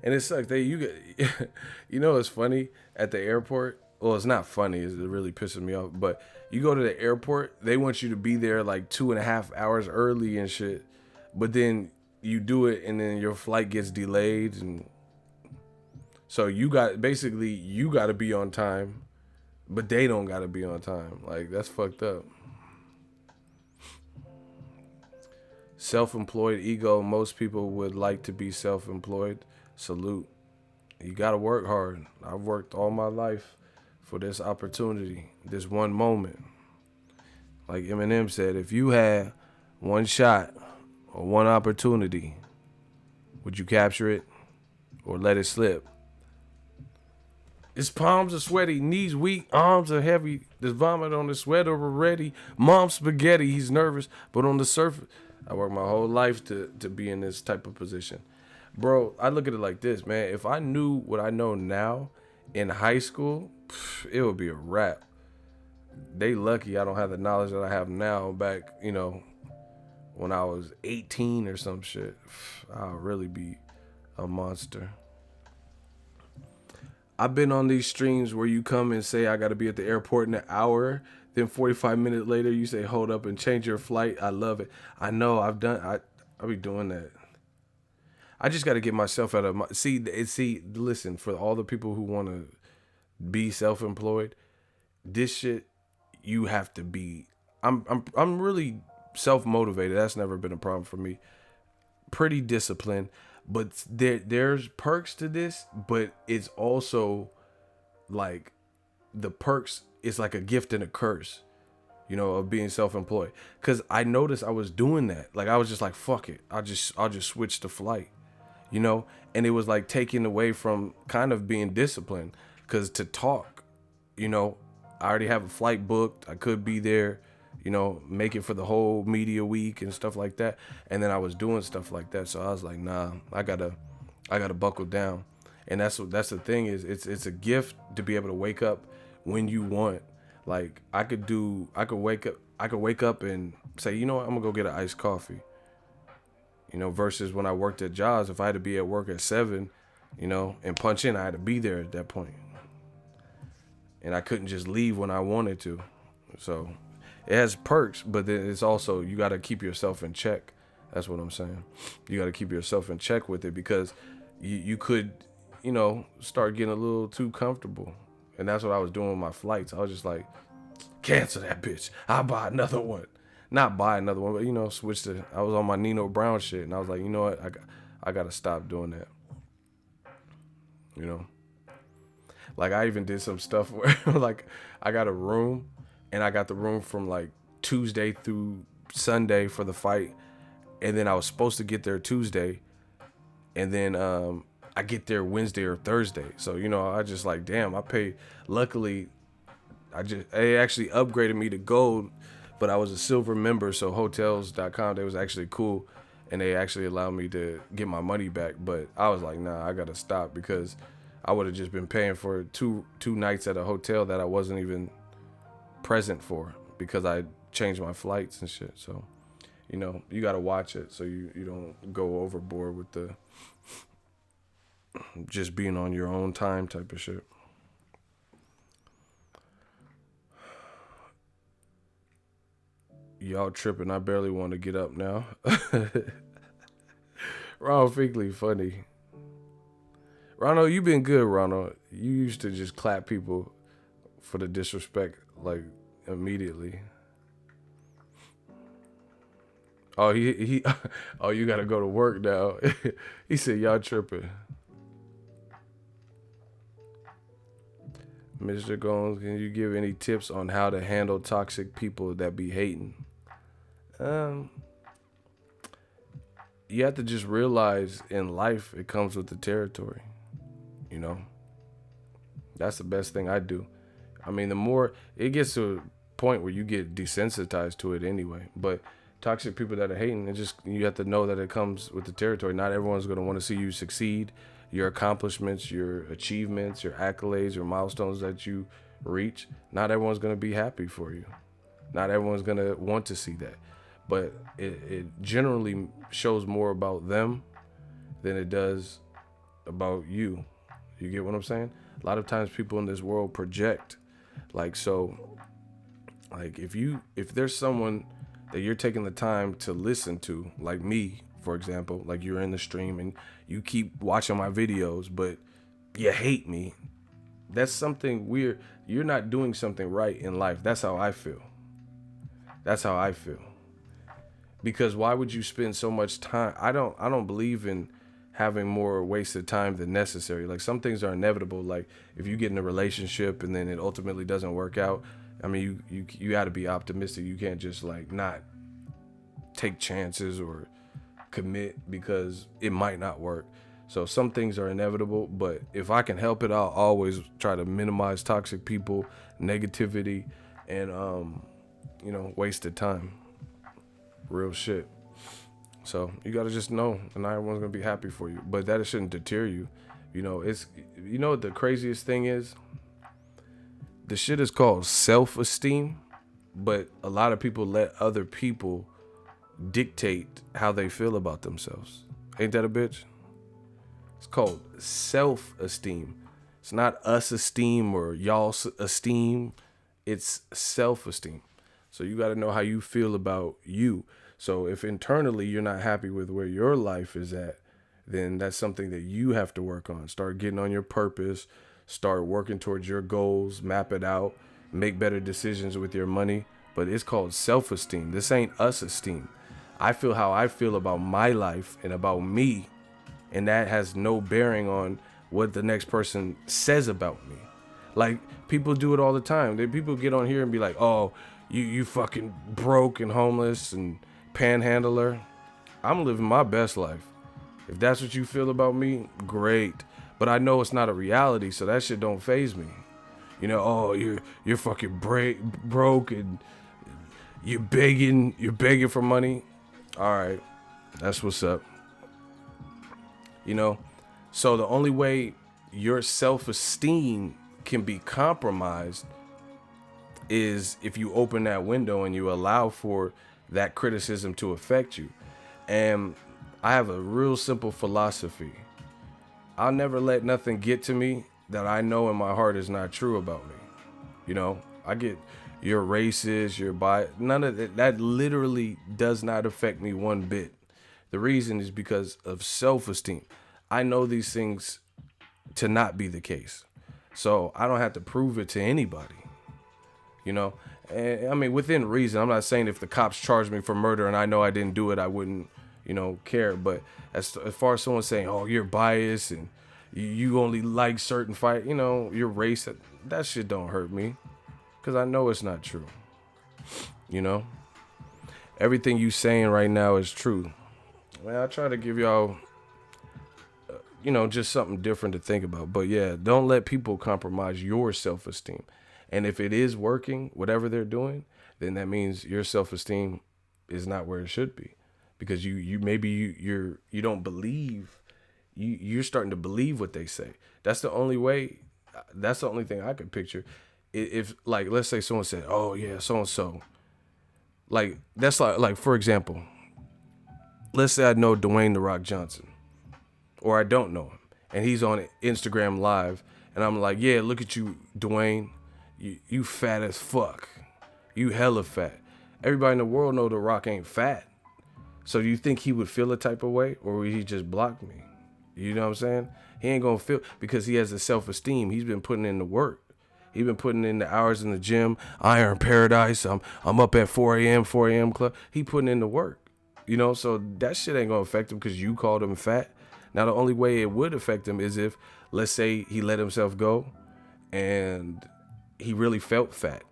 And it sucks. It's funny at the airport. Well, it's not funny. It really pisses me off. But you go to the airport, they want you to be there like 2.5 hours early and shit. But then you do it, and then your flight gets delayed, and so you got to be on time. But they don't gotta be on time. Like, that's fucked up. Self-employed ego. Most people would like to be self-employed. Salute. You gotta work hard. I've worked all my life for this opportunity, this one moment. Like Eminem said, if you had one shot or one opportunity, would you capture it or let it slip? His palms are sweaty, knees weak, arms are heavy. There's vomit on the sweater already. Mom's spaghetti, he's nervous, but on the surface, I worked my whole life to be in this type of position. Bro, I look at it like this, man. If I knew what I know now in high school, it would be a wrap. They lucky I don't have the knowledge that I have now back, when I was 18 or some shit. I'll really be a monster. I've been on these streams where you come and say, I got to be at the airport in an hour. Then 45 minutes later, you say, hold up and change your flight. I love it. I know I'll be doing that. I just got to get myself out of my, listen, for all the people who want to be self-employed, this shit, you have to be, I'm really self-motivated. That's never been a problem for me. Pretty disciplined. But there's perks to this, but it's also like the perks is like a gift and a curse, of being self-employed. Cause I noticed I was doing that. Like, I was just like, fuck it. I'll just switch the flight, and it was like taken away from kind of being disciplined. Cause to talk, I already have a flight booked. I could be there, you know, make it for the whole media week and stuff like that. And then I was doing stuff like that. So I was like, nah, I gotta buckle down. And that's the thing is it's a gift to be able to wake up when you want. Like I could wake up and say, you know what, I'm gonna go get an iced coffee. You know, versus when I worked at jobs, if I had to be at work at 7, you know, and punch in, I had to be there at that point. And I couldn't just leave when I wanted to. So it has perks, but then it's also, you got to keep yourself in check. That's what I'm saying. You got to keep yourself in check with it, because you could, you know, start getting a little too comfortable. And that's what I was doing with my flights. I was just like, cancel that bitch. I'll buy another one. Not buy another one, but, you know, switch to, I was on my Nino Brown shit. And I was like, you know what? I got to stop doing that. You know? Like, I even did some stuff where, like, I got a room, and I got the room from, like, Tuesday through Sunday for the fight. And then I was supposed to get there Tuesday. And then I get there Wednesday or Thursday. So, you know, I just like, damn, I paid. Luckily, they actually upgraded me to gold, but I was a silver member. So hotels.com, they was actually cool. And they actually allowed me to get my money back. But I was like, nah, I got to stop, because I would have just been paying for two nights at a hotel that I wasn't even present for, because I changed my flights and shit. So, you know, you got to watch it so you don't go overboard with the just being on your own time type of shit. Y'all tripping. I barely want to get up now. Ronald Finkley, funny. Ronald, you been good, Ronald. You used to just clap people for the disrespect, like, immediately. Oh, he oh, you gotta go to work now. He said, y'all tripping. Mr. Gomes, can you give any tips on how to handle toxic people that be hating? You have to just realize in life it comes with the territory. You know, that's the best thing I do. I mean, the more it gets to a point where you get desensitized to it anyway. But toxic people that are hating, it just, you have to know that it comes with the territory. Not everyone's going to want to see you succeed. Your accomplishments, your achievements, your accolades, your milestones that you reach, not everyone's going to be happy for you. Not everyone's going to want to see that. But it generally shows more about them than it does about you. You get what I'm saying? A lot of times people in this world project. Like, so, like, if there's someone that you're taking the time to listen to, like me, for example, like you're in the stream and you keep watching my videos, but you hate me, that's something weird. You're not doing something right in life. That's how I feel. That's how I feel. Because why would you spend so much time? I don't believe in having more wasted time than necessary. Like, some things are inevitable. Like, if you get in a relationship and then it ultimately doesn't work out, I mean, you got to be optimistic. You can't just, like, not take chances or commit because it might not work. So some things are inevitable, but if I can help it, I'll always try to minimize toxic people, negativity, and wasted time. Real shit. So you gotta just know, and not everyone's gonna be happy for you, but that shouldn't deter you. You know, it's, you know what the craziest thing is? The shit is called self-esteem, but a lot of people let other people dictate how they feel about themselves. Ain't that a bitch? It's called self-esteem. It's not us-esteem or y'all's esteem. It's self-esteem. So you got to know how you feel about you. So if internally you're not happy with where your life is at, then that's something that you have to work on. Start getting on your purpose. Start working towards your goals. Map it out. Make better decisions with your money. But it's called self-esteem. This ain't us-esteem. I feel how I feel about my life and about me. And that has no bearing on what the next person says about me. Like, people do it all the time. People get on here and be like, oh, you fucking broke and homeless and panhandler. I'm living my best life. If that's what you feel about me, great. But I know it's not a reality, so that shit don't faze me. You know, oh, you're fucking broke and you're begging for money. All right, that's what's up. You know, so the only way your self-esteem can be compromised is if you open that window and you allow for that criticism to affect you. And I have a real simple philosophy. I'll never let nothing get to me that I know in my heart is not true about me. You know, I get you're racist, you're bi. None of that. That literally does not affect me one bit. The reason is because of self-esteem. I know these things to not be the case. So I don't have to prove it to anybody. You know, and I mean, within reason. I'm not saying if the cops charge me for murder and I know I didn't do it, I wouldn't, care. But as far as someone saying, oh, you're biased and you only like certain fight, your race, that shit don't hurt me because I know it's not true. Everything you saying right now is true. Man, I try to give y'all, just something different to think about. But yeah, don't let people compromise your self-esteem. And if it is working, whatever they're doing, then that means your self-esteem is not where it should be, because you don't believe, you're starting to believe what they say. That's the only way. That's the only thing I could picture. If like, let's say someone said, oh yeah, so and so, like that's like for example, let's say I know Dwayne "The Rock" Johnson, or I don't know him, and he's on Instagram Live, and I'm like, yeah, look at you, Dwayne. You fat as fuck. You hella fat. Everybody in the world know The Rock ain't fat. So do you think he would feel a type of way, or would he just block me? You know what I'm saying? He ain't gonna feel, because he has a self-esteem. He's been putting in the work. He's been putting in the hours in the gym. Iron Paradise. I'm up at 4 a.m. club. He putting in the work. So that shit ain't gonna affect him because you called him fat. Now the only way it would affect him is if, let's say, he let himself go and he really felt fat,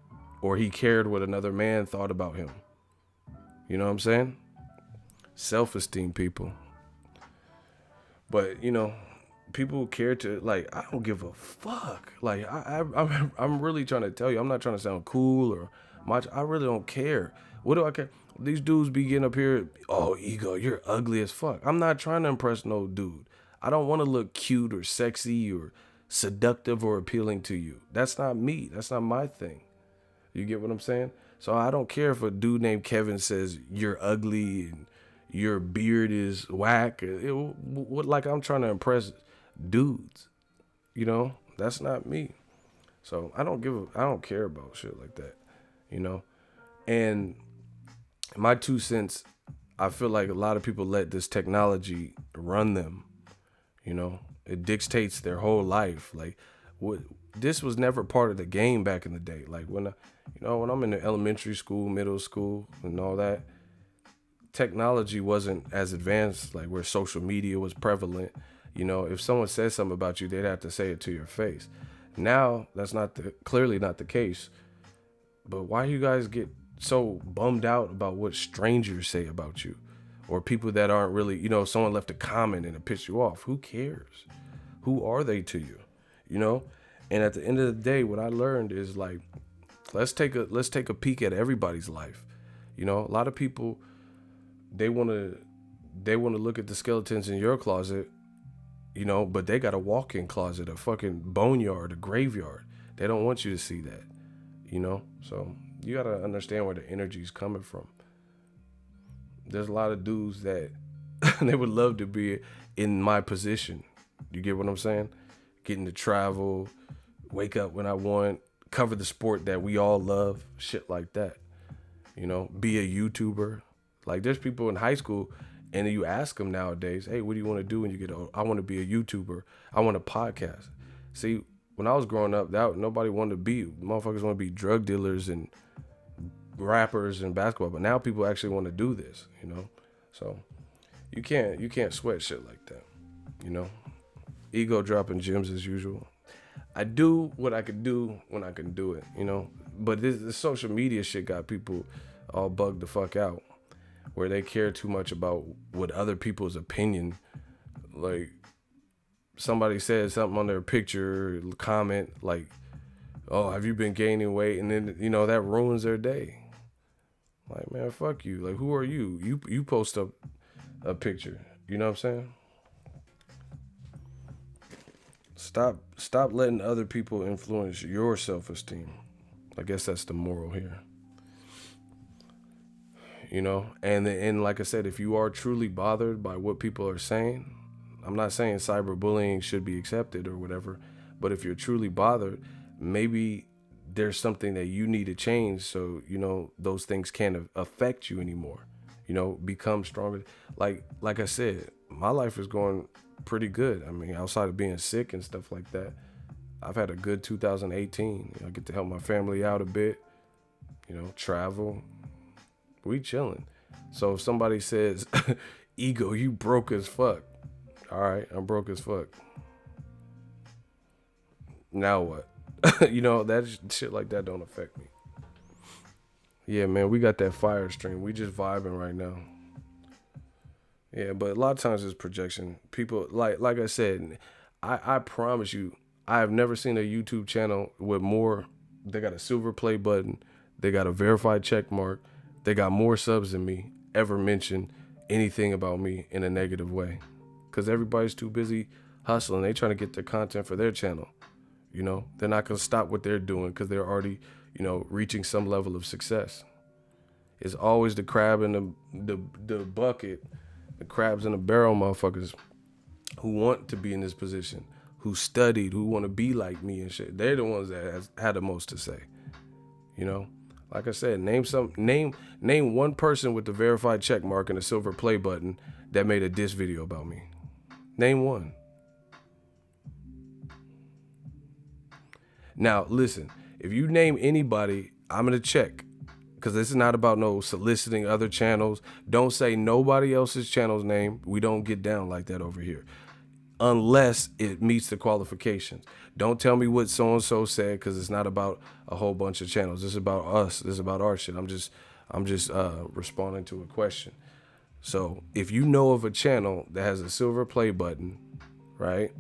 or he cared what another man thought about him. You know what I'm saying? Self-esteem, people. But people care to, like, I don't give a fuck. Like I'm really trying to tell you, I'm not trying to sound cool or much. I really don't care. What do I care? These dudes be getting up here, oh, ego, you're ugly as fuck. I'm not trying to impress no dude. I don't want to look cute or sexy or seductive or appealing to you. That's not me. That's not my thing. You get what I'm saying? So I don't care if a dude named Kevin says you're ugly and your beard is whack. Like, I'm trying to impress dudes. That's not me. So I don't care about shit like that. And my 2 cents, I feel like a lot of people let this technology run them. It dictates their whole life. Like, this was never part of the game back in the day. Like when I'm in the elementary school, middle school, and all that, technology wasn't as advanced, like where social media was prevalent. If someone says something about you, they'd have to say it to your face. Now that's clearly not the case. But why you guys get so bummed out about what strangers say about you, or people that aren't really, someone left a comment and it pissed you off? Who cares? Who are they to you? And at the end of the day, what I learned is, like, let's take a peek at everybody's life. A lot of people, they want to look at the skeletons in your closet, but they got a walk-in closet, a fucking boneyard, a graveyard. They don't want you to see that, So you got to understand where the energy's coming from. There's a lot of dudes that they would love to be in my position. You get what I'm saying? Getting to travel, wake up when I want, cover the sport that we all love, shit like that. Be a YouTuber. Like, there's people in high school, and you ask them nowadays, hey, what do you want to do when you get old? I want to be a YouTuber. I want a podcast. See, when I was growing up, nobody wanted to be, motherfuckers want to be drug dealers and rappers and basketball. But now people actually want to do this, So you can't sweat shit like that, Ego dropping gems as usual. I do what I can do when I can do it, But this social media shit got people all bugged the fuck out, where they care too much about what other people's opinion. Like, somebody says something on their picture, comment like, oh, have you been gaining weight? And then, that ruins their day. Like, man, fuck you. Like, who are you? You post up a picture. You know what I'm saying? Stop letting other people influence your self-esteem. I guess that's the moral here. You know, and like I said, if you are truly bothered by what people are saying, I'm not saying cyberbullying should be accepted or whatever, but if you're truly bothered, maybe there's something that you need to change so, you know, those things can't affect you anymore. You know, become stronger. Like I said, my life is going pretty good. I mean, outside of being sick and stuff like that, I've had a good 2018. I get to help my family out a bit, you know, travel. We chilling. So if somebody says, ego, you broke as fuck. All right, I'm broke as fuck. Now what? You know, that shit like that don't affect me. Yeah, man, we got that fire stream. We just vibing right now. Yeah, but a lot of times it's projection. People, like I said, I promise you, I have never seen a YouTube channel with more. They got a silver play button. They got a verified check mark. They got more subs than me ever mention anything about me in a negative way. Because everybody's too busy hustling. They trying to get their content for their channel. You know, they're not going to stop what they're doing because they're already, you know, reaching some level of success. It's always the crab in the bucket, the crabs in the barrel motherfuckers who want to be in this position, who studied, who want to be like me and shit. They're the ones that had the most to say. You know, like I said, name one person with the verified check mark and a silver play button that made a diss video about me. Name one. Now, listen, if you name anybody, I'm going to check. Because this is not about no soliciting other channels. Don't say nobody else's channel's name. We don't get down like that over here. Unless it meets the qualifications. Don't tell me what so-and-so said, because it's not about a whole bunch of channels. This is about us. This is about our shit. I'm just responding to a question. So if you know of a channel that has a silver play button, right,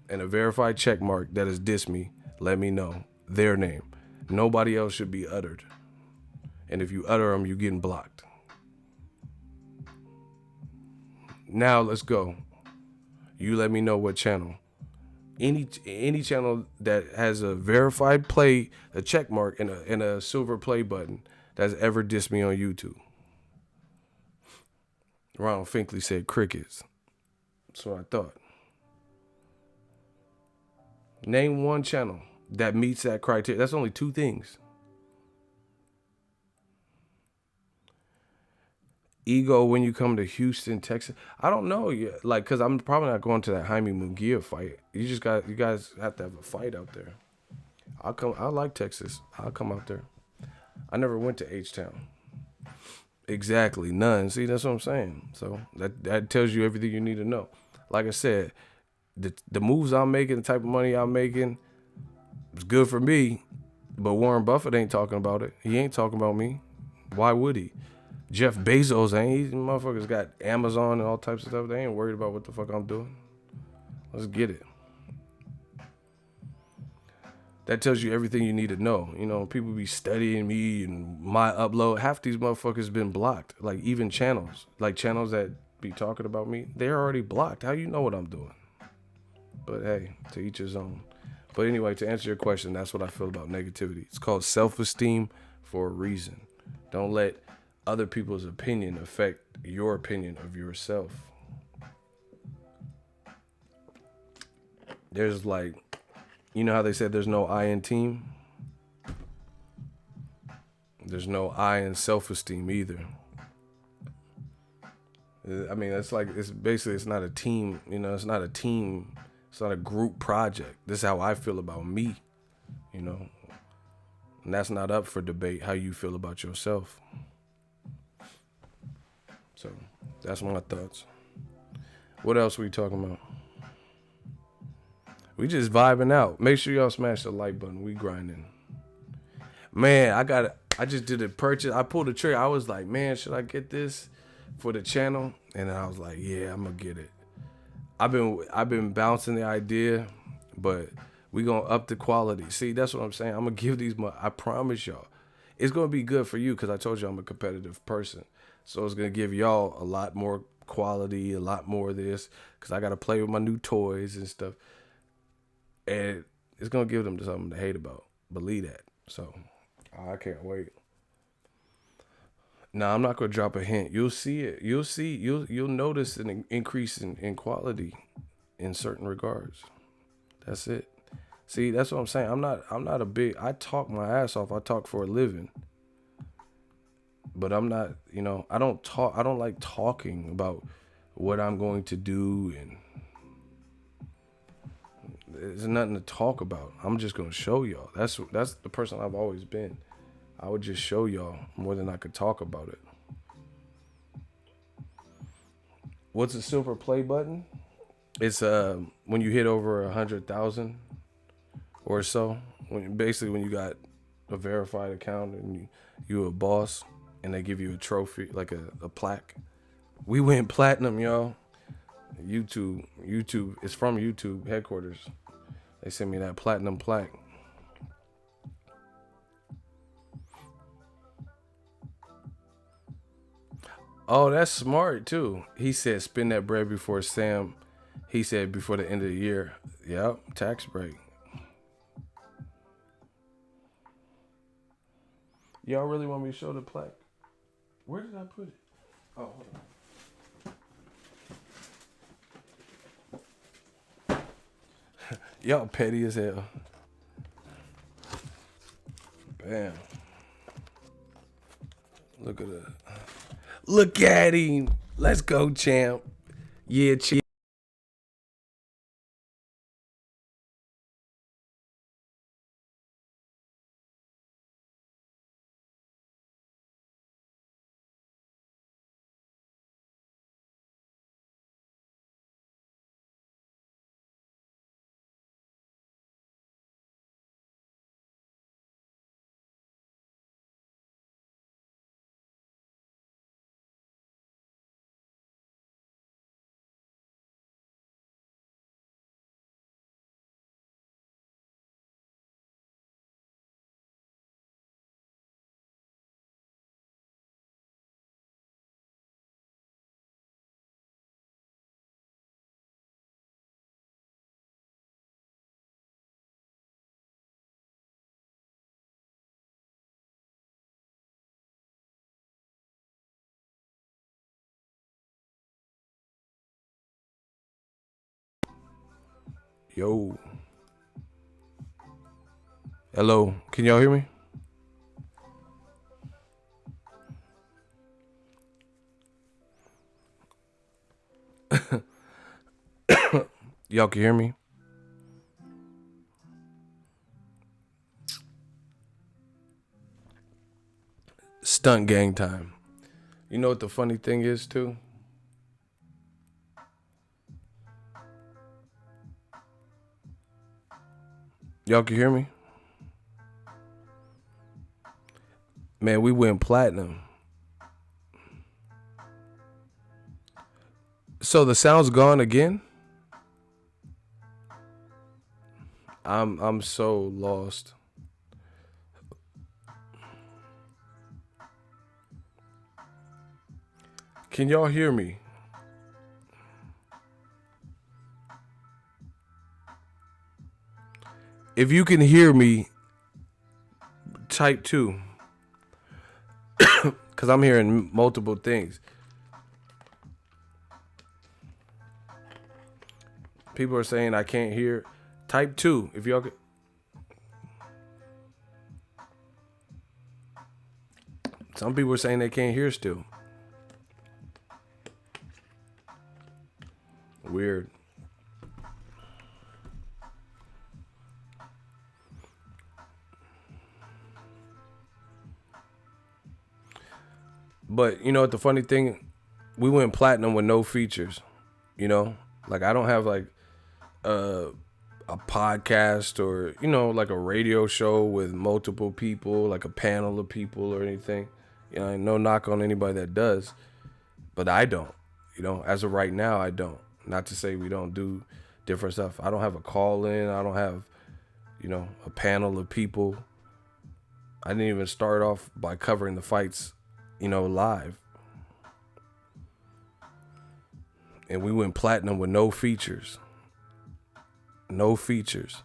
and a verified check mark that has dissed me, let me know their name. Nobody else should be uttered. And if you utter them, you're getting blocked. Now let's go. You let me know what channel. Any channel that has a verified play, a check mark, and a silver play button that's ever dissed me on YouTube. Ronald Finkley said crickets. That's what I thought. Name one channel that meets that criteria. That's only two things. Ego when you come to Houston, Texas. I don't know yet. Like, cause I'm probably not going to that Jaime Munguia fight. You guys have to have a fight out there. I'll come. I like Texas. I'll come out there. I never went to H-Town. Exactly, none. See, that's what I'm saying. So that tells you everything you need to know. Like I said, the moves I'm making, the type of money I'm making, it's good for me. But Warren Buffett ain't talking about it. He ain't talking about me. Why would he? Jeff Bezos ain't. These motherfuckers got Amazon and all types of stuff. They ain't worried about what the fuck I'm doing. Let's get it. That tells you everything you need to know. You know, people be studying me and my upload. Half these motherfuckers been blocked. Like even channels. Like channels that be talking about me, they're already blocked. How you know what I'm doing? But hey, to each his own. But anyway, to answer your question, that's what I feel about negativity. It's called self-esteem for a reason. Don't let other people's opinion affect your opinion of yourself. There's like, you know how they said there's no I in team? There's no I in self-esteem either. I mean, it's like, it's basically, it's not a team, you know, it's not a team. It's not a group project. This is how I feel about me, you know. And that's not up for debate, how you feel about yourself. So that's my thoughts. What else we talking about? We just vibing out. Make sure y'all smash the like button. We grinding. Man, I just did a purchase. I pulled the trigger. I was like, man, should I get this for the channel? And then I was like, yeah, I'm gonna get it. I've been bouncing the idea, but we gonna up the quality. See, that's what I'm saying. I'm gonna give these. I promise y'all, it's going to be good for you because I told you I'm a competitive person. So it's going to give y'all a lot more quality, a lot more of this because I got to play with my new toys and stuff. And it's going to give them something to hate about. Believe that. So I can't wait. Now, I'm not going to drop a hint. You'll see it. You'll notice an increase in quality in certain regards. That's it. See, that's what I'm saying. I'm not a big, I talk my ass off. I talk for a living. But I'm not, I don't like talking about what I'm going to do, and there's nothing to talk about. I'm just going to show y'all. That's the person I've always been. I would just show y'all more than I could talk about it. What's a silver play button? It's when you hit over 100,000 or so. When you got a verified account and you a boss, and they give you a trophy, like a plaque. We went platinum, y'all. YouTube, it's from YouTube headquarters. They sent me that platinum plaque. Oh, that's smart too. He said spend that bread before Sam. He said before the end of the year. Yep, tax break. Y'all really want me to show the plaque? Where did I put it? Oh, hold on. Y'all petty as hell. Bam. Look at him. Let's go, champ. Yeah, champ. Yo. Hello. Can y'all hear me? Y'all can hear me? Stunt gang time. You know what the funny thing is, too? Y'all can hear me? Man, we went platinum. So the sound's gone again? I'm so lost. Can y'all hear me? If you can hear me, type 2. Because I'm hearing multiple things. People are saying I can't hear. Type 2 if y'all could. Some people are saying they can't hear still. Weird. But you know what the funny thing? We went platinum with no features. You know? Like I don't have like a podcast or, like a radio show with multiple people, like a panel of people or anything. No knock on anybody that does. But I don't. As of right now, I don't. Not to say we don't do different stuff. I don't have a call in. I don't have, a panel of people. I didn't even start off by covering the fights, live. And we went platinum with no features. No features.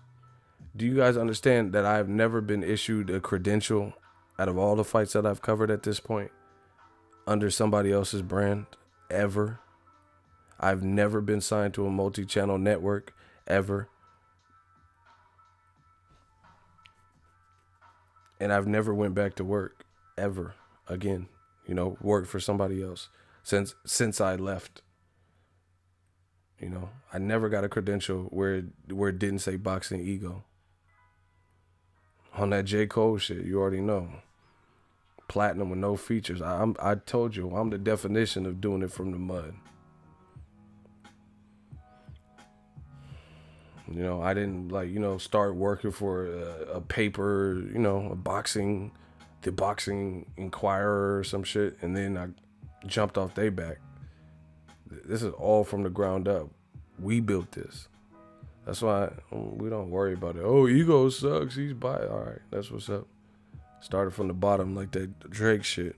Do you guys understand that I've never been issued a credential out of all the fights that I've covered at this point under somebody else's brand? Ever. I've never been signed to a multi-channel network, ever. And I've never went back to work, ever, again. Worked for somebody else since I left. I never got a credential where it didn't say Boxingego. On that J. Cole shit, you already know. Platinum with no features. I told you, I'm the definition of doing it from the mud. I didn't start working for a paper, the Boxing Inquirer or some shit, and then I jumped off their back. This is all from the ground up. We built this. That's why we don't worry about it. Oh, ego sucks. He's by. All right, that's what's up. Started from the bottom like that Drake shit.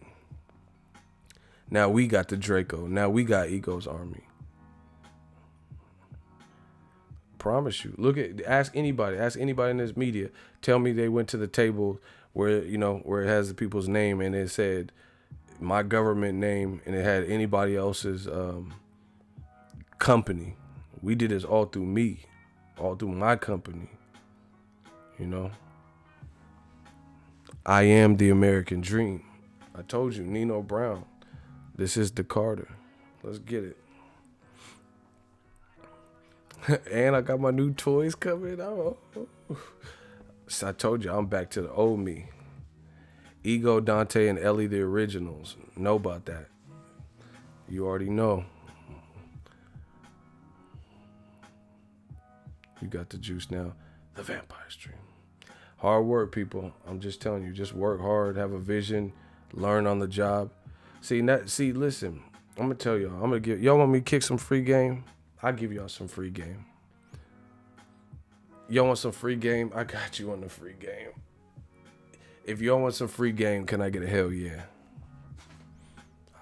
Now we got the Draco. Now we got Ego's army. Promise you. Ask anybody in this media. Tell me they went to the table where it has the people's name and it said my government name and it had anybody else's company. We did this all through me, all through my company. I am the American dream. I told you, Nino Brown. This is the Carter. Let's get it. And I got my new toys coming out. So I told you, I'm back to the old me. Ego, Dante, and Ellie, the originals. Know about that. You already know. You got the juice now. The Vampire Stream. Hard work, people. I'm just telling you, just work hard, have a vision, learn on the job. Listen, I'm gonna tell y'all, y'all want me to kick some free game? I'll give y'all some free game. Y'all want some free game? I got you on the free game. If y'all want some free game, can I get a hell yeah?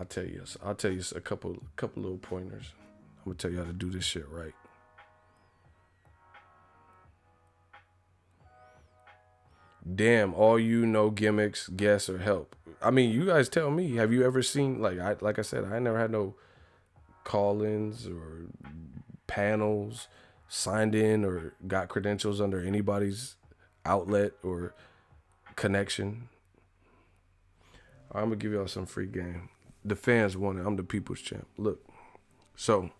I'll tell you a couple little pointers. I'm gonna tell you how to do this shit right. Damn, all gimmicks, guess, or help. I mean, you guys tell me. Have you ever seen, like I said, I never had no call-ins or panels, signed in or got credentials under anybody's outlet or connection. I'm going to give y'all some free game. The fans want it. I'm the people's champ. Look, so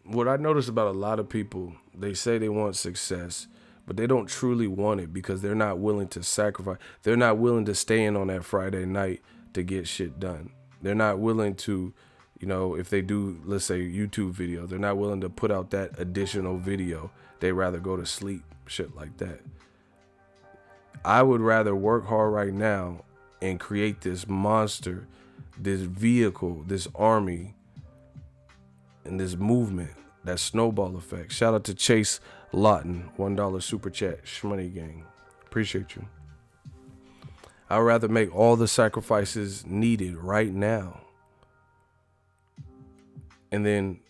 what I notice about a lot of people, they say they want success, but they don't truly want it because they're not willing to sacrifice. They're not willing to stay in on that Friday night to get shit done. They're not willing to, if they do, let's say, YouTube video, they're not willing to put out that additional video. They rather go to sleep, shit like that. I would rather work hard right now and create this monster, this vehicle, this army, and this movement, that snowball effect. Shout out to Chase Lawton, $1 super chat, Shmoney gang. Appreciate you. I'd rather make all the sacrifices needed right now. And then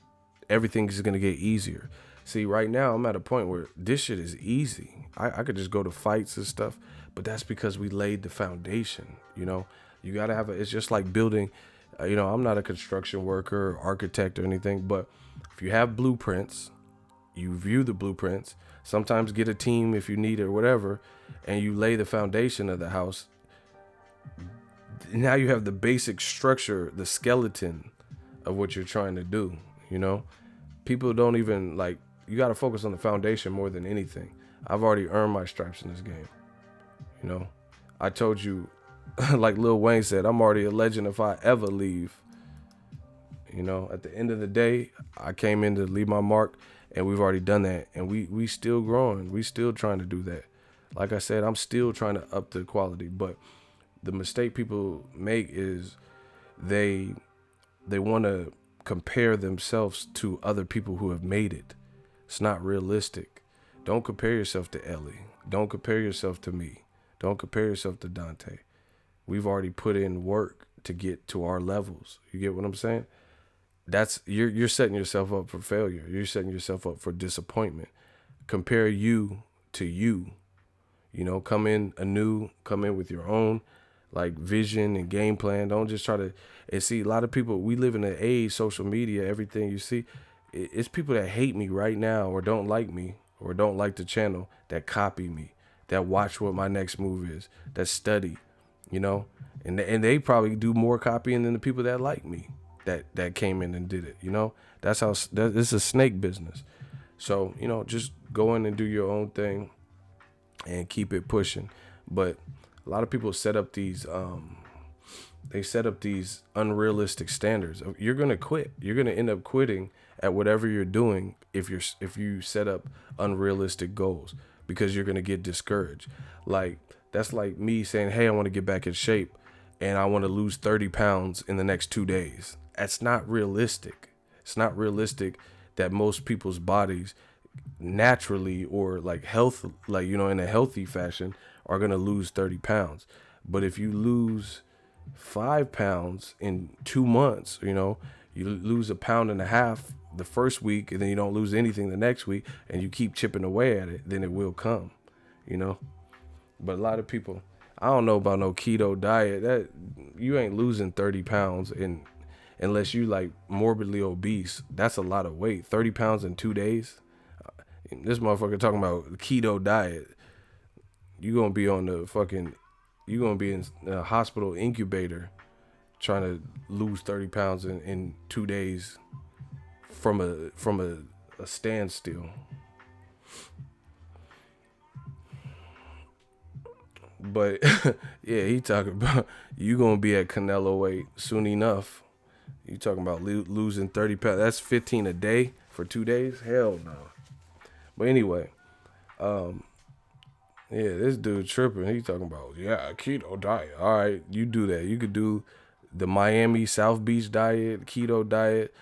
everything is going to get easier. See, right now I'm at a point where this shit is easy. I could just go to fights and stuff, but that's because we laid the foundation. You got to have it's just like building, I'm not a construction worker or architect or anything, but if you have blueprints, you view the blueprints, sometimes get a team if you need it or whatever, and you lay the foundation of the house. Now you have the basic structure, the skeleton of what you're trying to do. People don't even you got to focus on the foundation more than anything. I've already earned my stripes in this game. I told you, like Lil Wayne said, I'm already a legend if I ever leave. At the end of the day, I came in to leave my mark, and we've already done that. And we still growing. We still trying to do that. Like I said, I'm still trying to up the quality. But the mistake people make is they want to compare themselves to other people who have made it. It's not realistic. Don't compare yourself to Ellie. Don't compare yourself to me. Don't compare yourself to Dante. We've already put in work to get to our levels. You get what I'm saying? That's you're setting yourself up for failure. You're setting yourself up for disappointment. Compare you to you. You know, come in anew, come in with your own like vision and game plan. Don't just try to, and see, a lot of people, we live in an age, social media, everything you see, it's people that hate me right now or don't like me or don't like the channel that copy me, that watch what my next move is, that study, you know, and they probably do more copying than the people that like me, that came in and did it, you know. That's how, this is a snake business. So, you know, just go in and do your own thing and keep it pushing. But a lot of people set up these unrealistic standards. You're gonna quit. You're gonna end up quitting at whatever you're doing if you set up unrealistic goals, because you're gonna get discouraged. Like, that's like me saying, hey, I want to get back in shape and I want to lose 30 pounds in the next 2 days. That's not realistic. It's not realistic that most people's bodies naturally, or like health, like, you know, in a healthy fashion, are gonna lose 30 pounds. But if you lose 5 pounds in 2 months, you know, you lose 1.5 pounds the first week, and then you don't lose anything the next week, and you keep chipping away at it, then it will come, you know. But a lot of people, I don't know about no keto diet, that you ain't losing 30 pounds unless you like morbidly obese. That's a lot of weight. 30 pounds in 2 days. This motherfucker talking about keto diet. You gonna be on the fucking, you gonna be in a hospital incubator trying to lose 30 pounds in 2 days from a standstill. But yeah, he talking about you gonna be at Canelo weight soon enough. You talking about losing 30 pounds? That's 15 a day for 2 days? Hell no. But anyway, yeah, this dude tripping. He talking about, yeah, keto diet. All right, you do that. You could do the Miami South Beach diet, keto diet.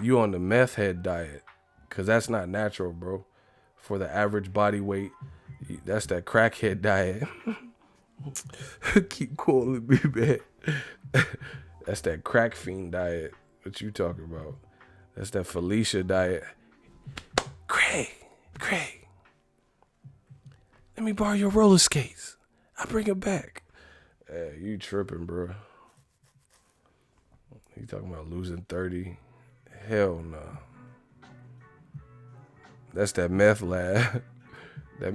You on the meth head diet, because that's not natural, bro. For the average body weight, that's that crackhead diet. Keep calling me, man. That's that crack fiend diet. What you talking about? That's that Felicia diet. Craig, let me borrow your roller skates. I'll bring it back. You tripping, bro. You talking about losing 30? Hell no. That's that meth lab. That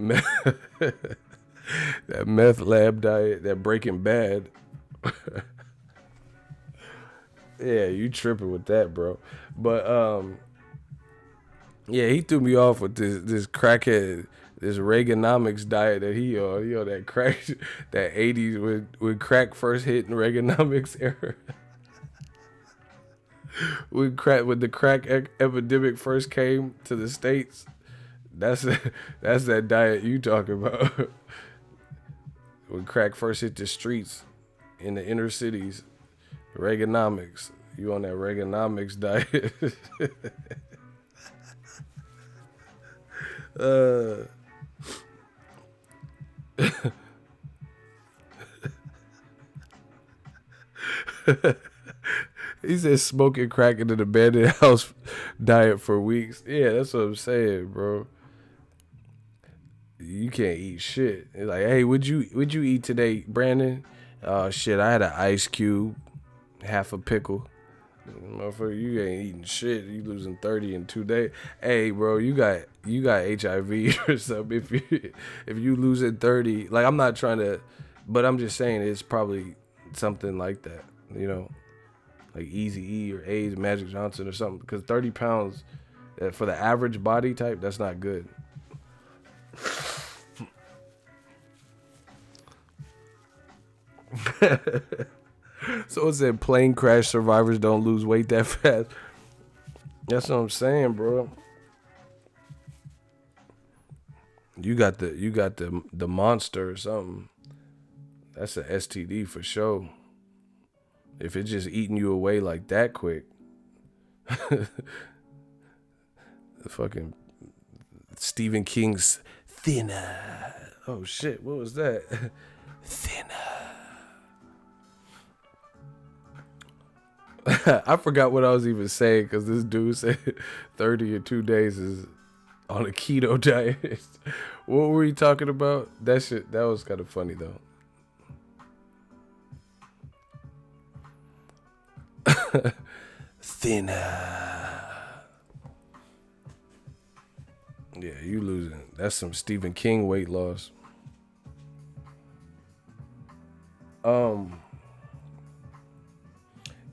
meth lab diet, that Breaking Bad. Yeah, you tripping with that, bro. But yeah, he threw me off with this crackhead, this Reaganomics diet that he on. You know, that crack, that 80s when crack first hit in Reaganomics era. when the crack epidemic first came to the States. That's that diet you talking about. When crack first hit the streets in the inner cities, Reaganomics. You on that Reaganomics diet. He said smoking crack in an abandoned house diet for weeks. Yeah, that's what I'm saying, bro. You can't eat shit. It's like, hey, would you eat today, Brandon? Shit, I had an ice cube, half a pickle. Motherfucker, you ain't eating shit. You losing 30 in 2 days. Hey, bro, you got HIV or something. If you losing 30, like, I'm not trying to, but I'm just saying it's probably something like that, you know, like Eazy-E or AIDS, Magic Johnson or something. Because 30 pounds for the average body type, that's not good. So it said plane crash survivors don't lose weight that fast. That's what I'm saying, bro. You got the monster or something. That's an STD for sure. If it's just eating you away like that quick. The fucking Stephen King's Thinner. Oh shit, what was that? Thinner. I forgot what I was even saying because this dude said 30 in 2 days is on a keto diet. What were you talking about? That was kind of funny though. Thinner. Yeah, you losing. That's some Stephen King weight loss.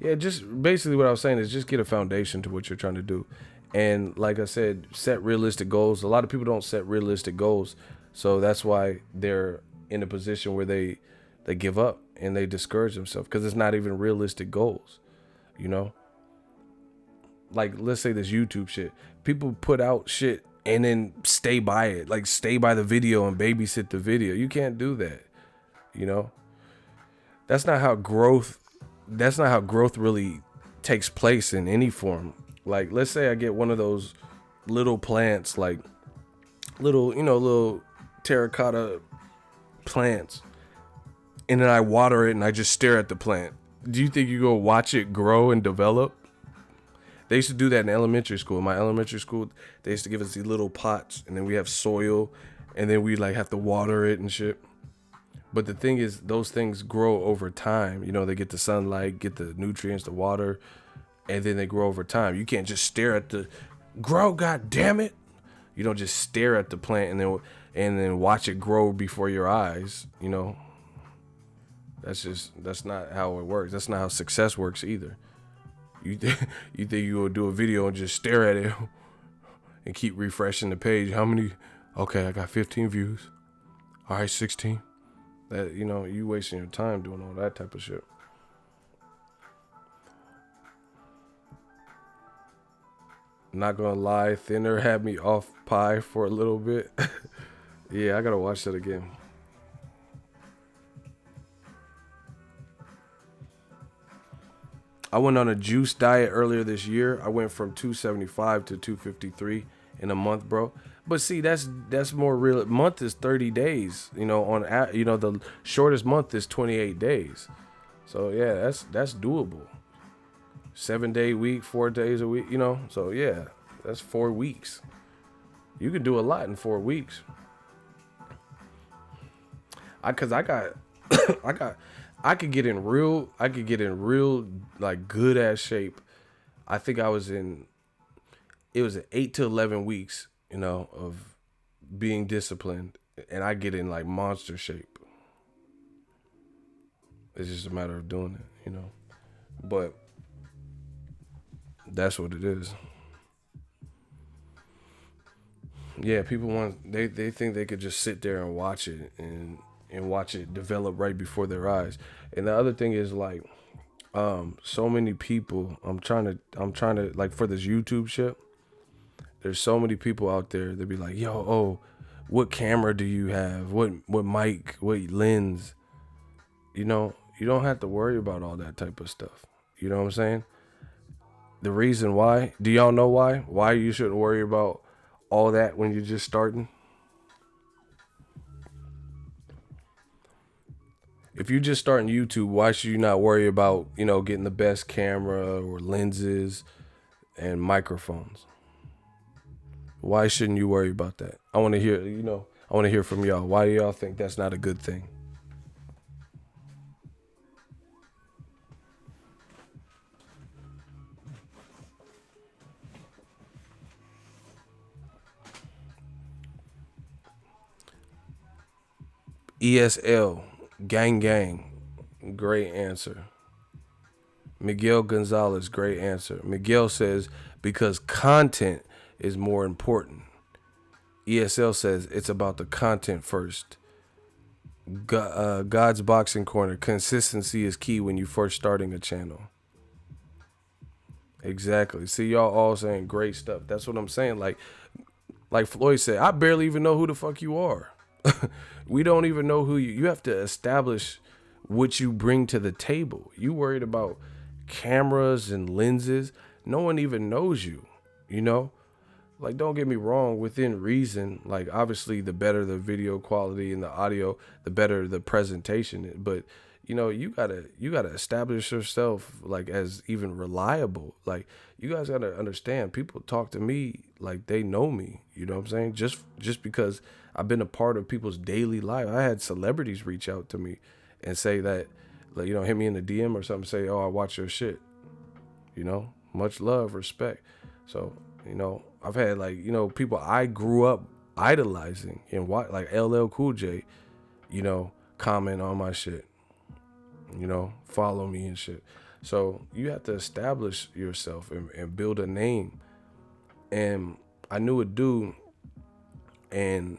Yeah, just basically what I was saying is just get a foundation to what you're trying to do. And like I said, set realistic goals. A lot of people don't set realistic goals. So that's why they're in a position where they give up and they discourage themselves because it's not even realistic goals, you know? Like, let's say this YouTube shit. People put out shit and then stay by it. Like, stay by the video and babysit the video. You can't do that, you know? That's not how growth really takes place in any form. Like, let's say I get one of those little plants, like little terracotta plants, and then I water it and I just stare at the plant. Do you think you go watch it grow and develop? They used to do that in elementary school. In my elementary school, they used to give us these little pots, and then we have soil, and then we like have to water it and shit. But the thing is, those things grow over time. You know, they get the sunlight, get the nutrients, the water, and then they grow over time. You can't just stare at the grow, god damn it. You don't just stare at the plant and then watch it grow before your eyes, you know. That's not how it works. That's not how success works either. You think you will do a video and just stare at it and keep refreshing the page. How many? Okay, I got 15 views. All right, 16. That, you know, you wasting your time doing all that type of shit. Not gonna lie, Thinner had me off pie for a little bit. Yeah, I gotta watch that again. I went on a juice diet earlier this year. I went from 275 to 253 in a month, bro. But see, that's more real. Month is 30 days. You know, the shortest month is 28 days. So yeah, that's doable. 7-day week, 4 days a week. You know, so yeah, that's 4 weeks. You can do a lot in 4 weeks. I could get in real like good ass shape. I think it was 8 to 11 weeks, you know, of being disciplined, and I get in like monster shape. It's just a matter of doing it, you know. But that's what it is. Yeah, people they think they could just sit there and watch it and watch it develop right before their eyes. And the other thing is like, so many people, I'm trying to like for this YouTube shit, there's so many people out there that be like, yo, what camera do you have? What mic, what lens? You know, you don't have to worry about all that type of stuff. You know what I'm saying? The reason why, do y'all know why? Why you shouldn't worry about all that when you're just starting? If you're just starting YouTube, why should you not worry about, you know, getting the best camera or lenses and microphones? Why shouldn't you worry about that? I want to hear from y'all. Why do y'all think that's not a good thing? ESL, gang, great answer. Miguel Gonzalez, great answer. Miguel says, because content is more important. ESL says, it's about the content first. God's Boxing Corner, consistency is key when you first starting a channel. Exactly. See, y'all all saying great stuff. That's what I'm saying. Like Floyd said, I barely even know who the fuck you are. We don't even know who you have to establish what you bring to the table. You worried about cameras and lenses. No one even knows you, you know? Like, don't get me wrong, within reason. Like, obviously, the better the video quality and the audio, the better the presentation. But you know, you gotta establish yourself like as even reliable. Like, you guys gotta understand. People talk to me like they know me. You know what I'm saying? Just because I've been a part of people's daily life. I had celebrities reach out to me and say that, like, you know, hit me in the DM or something. Say, oh, I watch your shit. You know, much love, respect. So, you know, I've had, like, you know, people I grew up idolizing and watch, like LL Cool J, you know, comment on my shit, you know, follow me and shit. So you have to establish yourself and build a name. And I knew a dude, and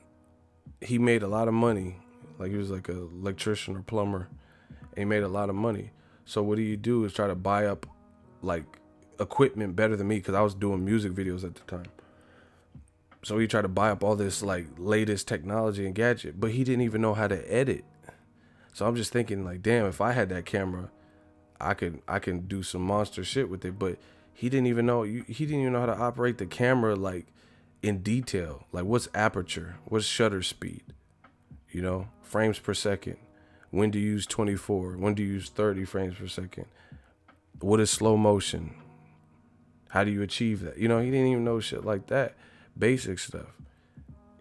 he made a lot of money. Like, he was like a electrician or plumber, and he made a lot of money. So what do is try to buy up like equipment better than me, because I was doing music videos at the time. So he tried to buy up all this like latest technology and gadget, but he didn't even know how to edit. So I'm just thinking, like, damn, if I had that camera, I can do some monster shit with it. But he didn't even know how to operate the camera like in detail. Like, what's aperture, what's shutter speed, you know, frames per second, when to use 24, when to use 30 frames per second, what is slow motion, how do you achieve that? You know, he didn't even know shit like that. Basic stuff.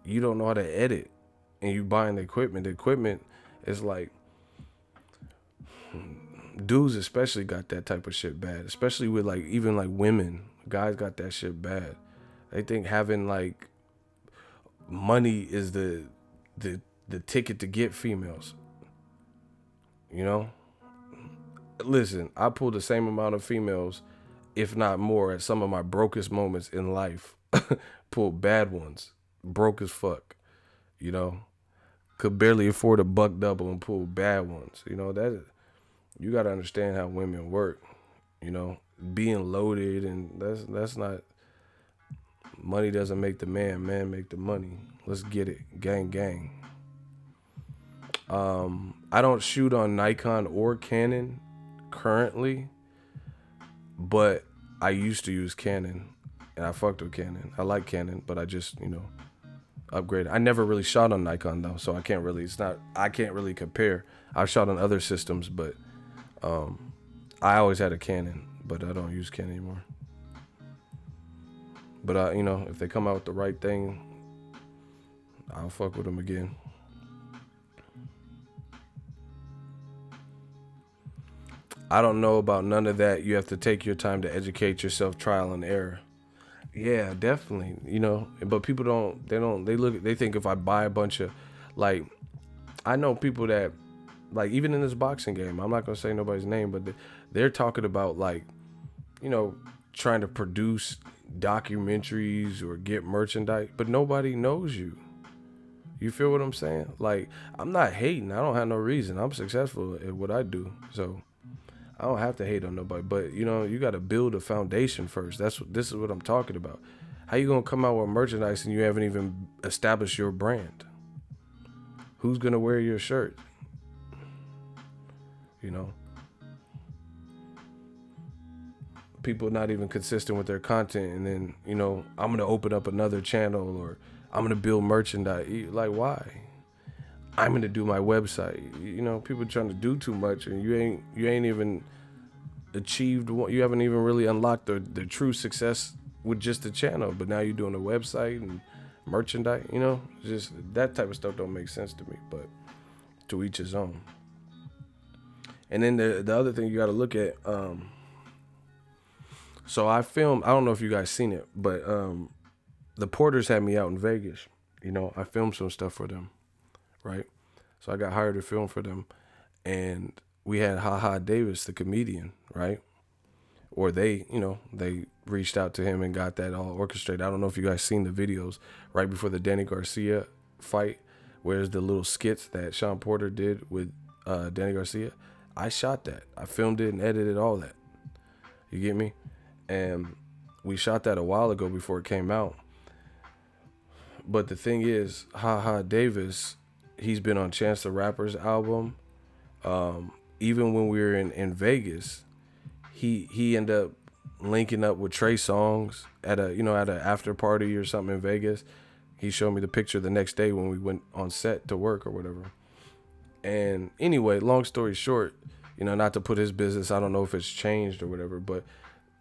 You don't know how to edit, and you buying the equipment. The equipment is like, dudes especially got that type of shit bad. Especially with like, even like women. Guys got that shit bad. They think having like money is the ticket to get females. You know? Listen, I pulled the same amount of females, if not more, at some of my brokest moments in life. Pulled bad ones, broke as fuck, you know, could barely afford a buck double and pulled bad ones. You know, that you got to understand how women work, you know, being loaded, and that's not, money doesn't make the man make the money. Let's get it, gang gang. I don't shoot on Nikon or Canon currently, but I used to use Canon. And I fucked with Canon. I like Canon, but I just, you know, upgraded. I never really shot on Nikon though, so I can't really compare. I've shot on other systems, but I always had a Canon, but I don't use Canon anymore. But you know, if they come out with the right thing, I'll fuck with them again. I don't know about none of that. You have to take your time to educate yourself, trial and error. Yeah, definitely. You know, but people they think if I buy a bunch of, like, I know people that, like, even in this boxing game, I'm not going to say nobody's name, but they're talking about, like, you know, trying to produce documentaries or get merchandise, but nobody knows you. You feel what I'm saying? Like, I'm not hating. I don't have no reason. I'm successful at what I do. So I don't have to hate on nobody, but you know, you got to build a foundation first. This is what I'm talking about. How you gonna come out with merchandise and you haven't even established your brand? Who's gonna wear your shirt? You know, people not even consistent with their content, and then, you know, I'm gonna open up another channel, or I'm gonna build merchandise. Like, why? I'm gonna do my website. You know, people trying to do too much, and you ain't even achieved. You haven't even really unlocked the true success with just the channel. But now you're doing a website and merchandise. You know, just that type of stuff don't make sense to me. But to each his own. And then the other thing you got to look at. So I filmed. I don't know if you guys seen it, but the Porters had me out in Vegas. You know, I filmed some stuff for them. Right, so I got hired to film for them, and we had Ha Davis, the comedian, right? Or they reached out to him and got that all orchestrated. I don't know if you guys seen the videos right before the Danny Garcia fight, where's the little skits that Sean Porter did with Danny Garcia. I shot that. I filmed it and edited all that. You get me? And we shot that a while ago before it came out. But the thing is, Ha Davis, he's been on Chance the Rapper's album. Even when we were in Vegas, he ended up linking up with Trey Songz at an after party or something in Vegas. He showed me the picture the next day when we went on set to work or whatever. And anyway, long story short, not to put his business, I don't know if it's changed or whatever, but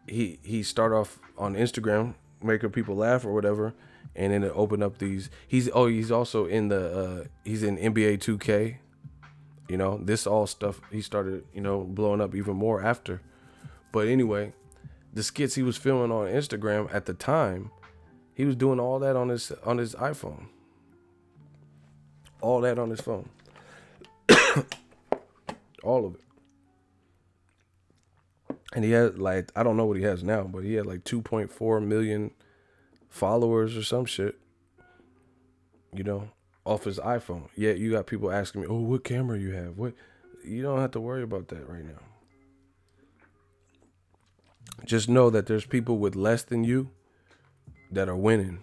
he started off on Instagram making people laugh or whatever, and then it opened up these. He's also in he's in NBA 2K. This all stuff he started blowing up even more after. But anyway, the skits he was filming on Instagram at the time, he was doing all that on his iPhone. All that on his phone. All of it. And he had I don't know what he has now, but he had 2.4 million followers or some shit, off his iPhone. Yet you got people asking me, oh, what camera you have? What? You don't have to worry about that right now. Just know that there's people with less than you that are winning.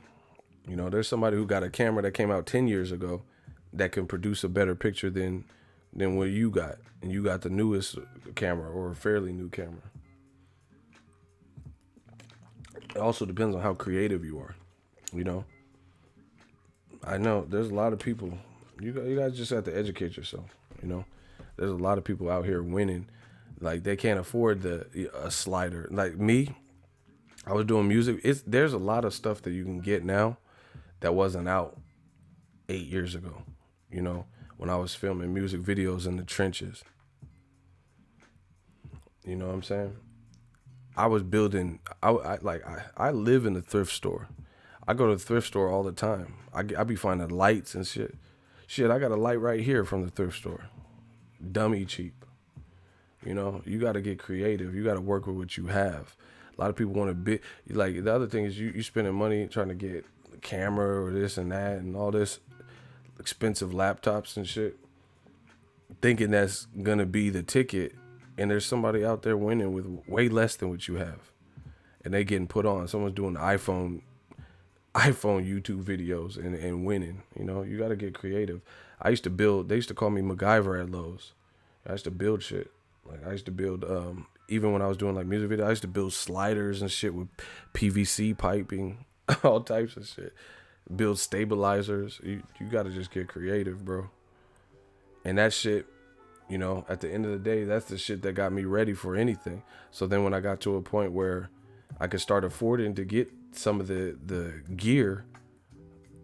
There's somebody who got a camera that came out 10 years ago that can produce a better picture than what you got. And you got the newest camera or a fairly new camera. It also depends on how creative you are, I know there's a lot of people. You guys just have to educate yourself, There's a lot of people out here winning. They can't afford a slider. Like me, I was doing music. There's a lot of stuff that you can get now that wasn't out 8 years ago, when I was filming music videos in the trenches. You know what I'm saying? I was building. I live in the thrift store. I go to the thrift store all the time. I be finding lights and shit. Shit, I got a light right here from the thrift store. Dummy cheap. You got to get creative. You got to work with what you have. A lot of people want to be the other thing is you spending money trying to get a camera or this and that and all this expensive laptops and shit, thinking that's gonna be the ticket. And there's somebody out there winning with way less than what you have, and they getting put on. Someone's doing iPhone YouTube videos and winning. You got to get creative. I used to build. They used to call me MacGyver at Lowe's. I used to build shit. I used to build. Even when I was doing music videos, I used to build sliders and shit with PVC piping, all types of shit. Build stabilizers. You got to just get creative, bro. And that shit. At the end of the day, that's the shit that got me ready for anything. So then when I got to a point where I could start affording to get some of the gear,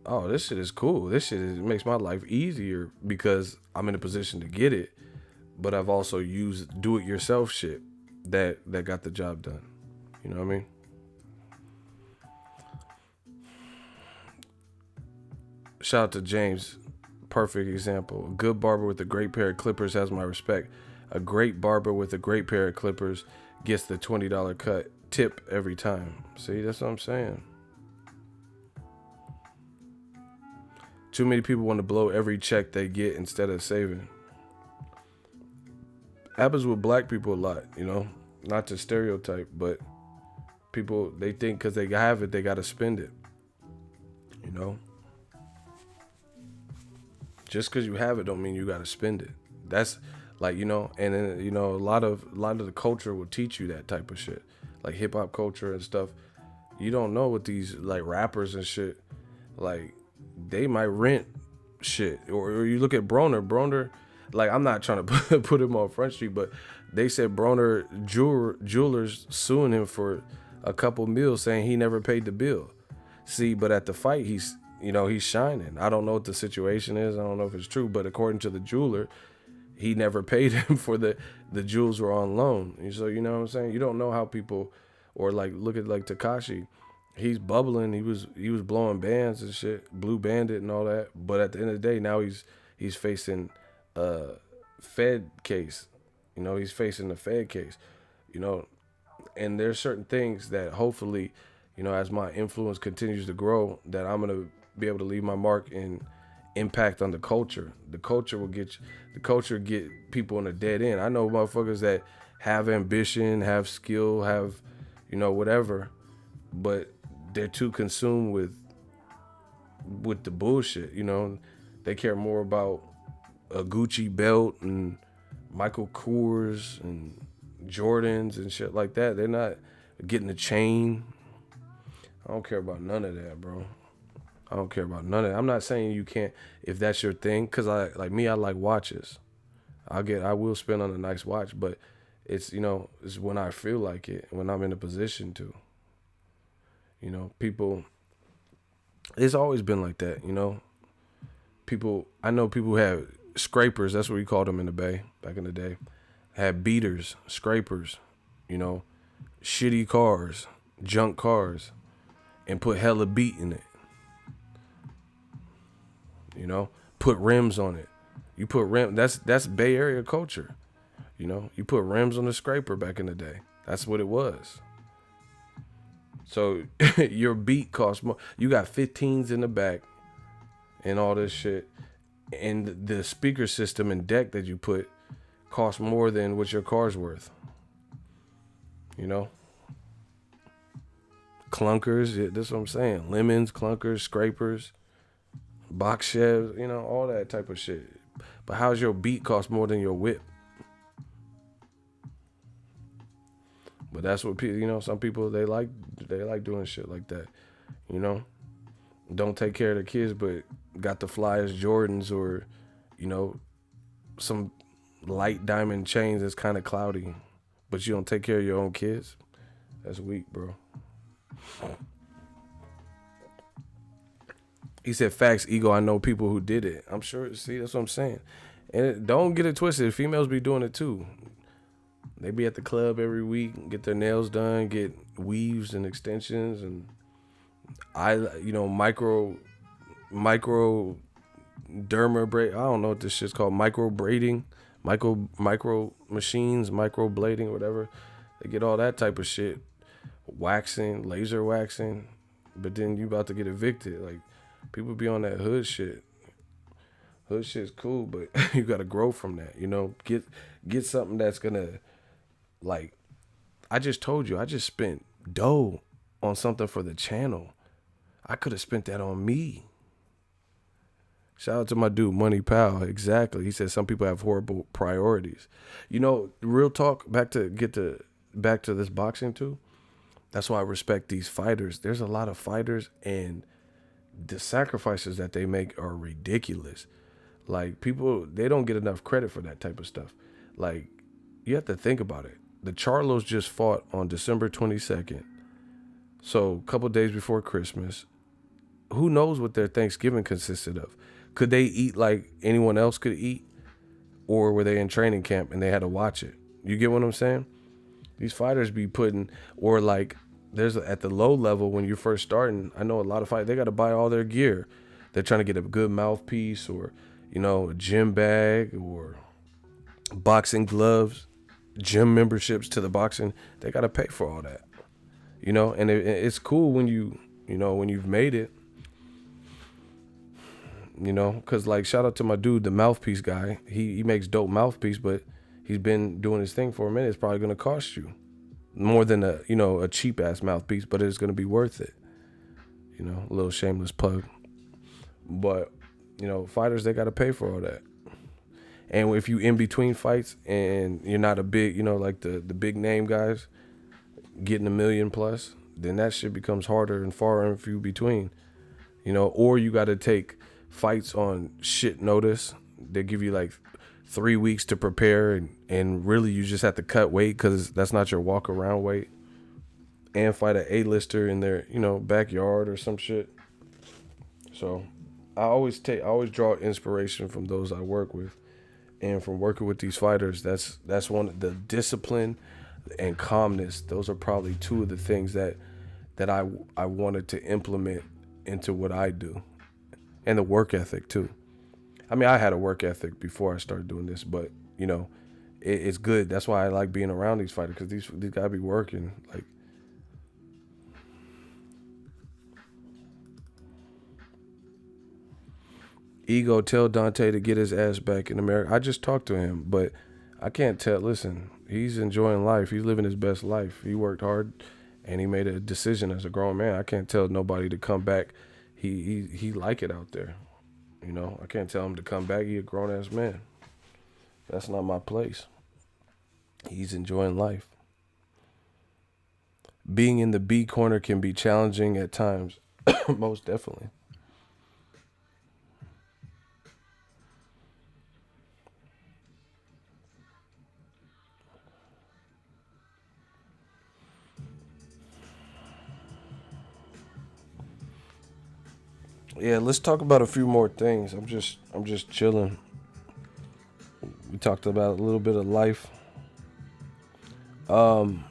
oh, this shit is cool. This shit makes my life easier because I'm in a position to get it. But I've also used do-it-yourself shit that got the job done. You know what I mean? Shout out to James. Perfect example. A good barber with a great pair of clippers has my respect. A great barber with a great pair of clippers gets the $20 cut tip every time. See, that's what I'm saying. Too many people want to blow every check they get instead of saving. Happens with black people a lot, Not to stereotype, but people, they think because they have it, they got to spend it. Just because you have it don't mean you got to spend it. That's and then, a lot of the culture will teach you that type of shit. Like hip hop culture and stuff. You don't know what these rappers and shit, they might rent shit. Or you look at Broner, I'm not trying to put him on Front Street, but they said Broner jewelers suing him for a couple mils saying he never paid the bill. See, but at the fight, he's shining. I don't know what the situation is. I don't know if it's true, but according to the jeweler, he never paid him for the jewels were on loan. So, you know what I'm saying? You don't know how people, or look at Tekashi. He's bubbling. He was blowing bands and shit, Blue Bandit and all that. But at the end of the day, now he's facing a Fed case. He's facing the Fed case. And there's certain things that hopefully, as my influence continues to grow, that I'm gonna be able to leave my mark and impact on the culture. The culture will get people in a dead end. I know motherfuckers that have ambition, have skill, have whatever, but they're too consumed with the bullshit. They care more about a Gucci belt and Michael Kors and Jordans and shit like that. They're not. getting a chain. I don't care about none of that, bro. I don't care about none of that. I'm not saying you can't if that's your thing, cause I like watches. I will spend on a nice watch, but it's it's when I feel like it, when I'm in a position to. People. It's always been like that, People. I know people who have scrapers. That's what we called them in the Bay back in the day. Had beaters, scrapers, shitty cars, junk cars, and put hella beat in it. Put rims on it. You put rim. That's Bay Area culture. You put rims on the scraper back in the day. That's what it was. So your beat costs more. You got 15s in the back and all this shit. And the speaker system and deck that you put costs more than what your car's worth. Clunkers, that's what I'm saying. Lemons, clunkers, scrapers, box sheds, all that type of shit. But how's your beat cost more than your whip? But that's what people, some people, they like doing shit like that, Don't take care of the kids, but got the flyest Jordans or, some light diamond chains that's kind of cloudy, but you don't take care of your own kids. That's weak, bro. He said, facts, ego. I know people who did it. I'm sure. See, that's what I'm saying. And don't get it twisted. Females be doing it too. They be at the club every week, get their nails done, get weaves and extensions, and micro derma braid. I don't know what this shit's called. Micro braiding, micro machines, micro blading, whatever. They get all that type of shit, waxing, laser waxing. But then you about to get evicted. Like, people be on that hood shit. Hood shit's cool, but you gotta grow from that. Get something that's gonna. Like, I just told you, I just spent dough on something for the channel. I could have spent that on me. Shout out to my dude, Money Pal. Exactly. He said some people have horrible priorities. Real talk, back to this boxing too. That's why I respect these fighters. There's a lot of fighters, and the sacrifices that they make are ridiculous. Like, people, they don't get enough credit for that type of stuff. Like, you have to think about it. The Charlos just fought on December 22nd. So a couple days before Christmas. Who knows what their Thanksgiving consisted of? Could they eat like anyone else could eat? Or were they in training camp and they had to watch it? You get what I'm saying? These fighters be putting, or like, there's at the low level when you're first starting, I know a lot of fighters, they got to buy all their gear. They're trying to get a good mouthpiece or, a gym bag or boxing gloves. Gym memberships to the boxing, they got to pay for all that, and it's cool when when you've made it, because like, shout out to my dude, the mouthpiece guy. He makes dope mouthpiece, but he's been doing his thing for a minute. It's probably going to cost you more than a cheap ass mouthpiece, but it's going to be worth it. A little shameless plug, but fighters, they got to pay for all that. And if you in between fights and you're not a big, like the big name guys getting $1 million plus, then that shit becomes harder and far and few between, or you got to take fights on shit notice. They give you like 3 weeks to prepare, and really you just have to cut weight because that's not your walk around weight, and fight an A-lister in their, backyard or some shit. So I always draw inspiration from those I work with. And from working with these fighters, that's one of the discipline and calmness. Those are probably two of the things that I wanted to implement into what I do, and the work ethic too. I mean, I had a work ethic before I started doing this, but it's good. That's why I like being around these fighters, because these guys be working like. Ego, tell Dante to get his ass back in America. I just talked to him, but I can't tell. Listen, he's enjoying life. He's living his best life. He worked hard, and he made a decision as a grown man. I can't tell nobody to come back. He like it out there. I can't tell him to come back. He a grown ass man. That's not my place. He's enjoying life. being in the B corner can be challenging at times. Most definitely. Yeah, let's talk about a few more things. I'm just chilling. We talked about a little bit of life. Um,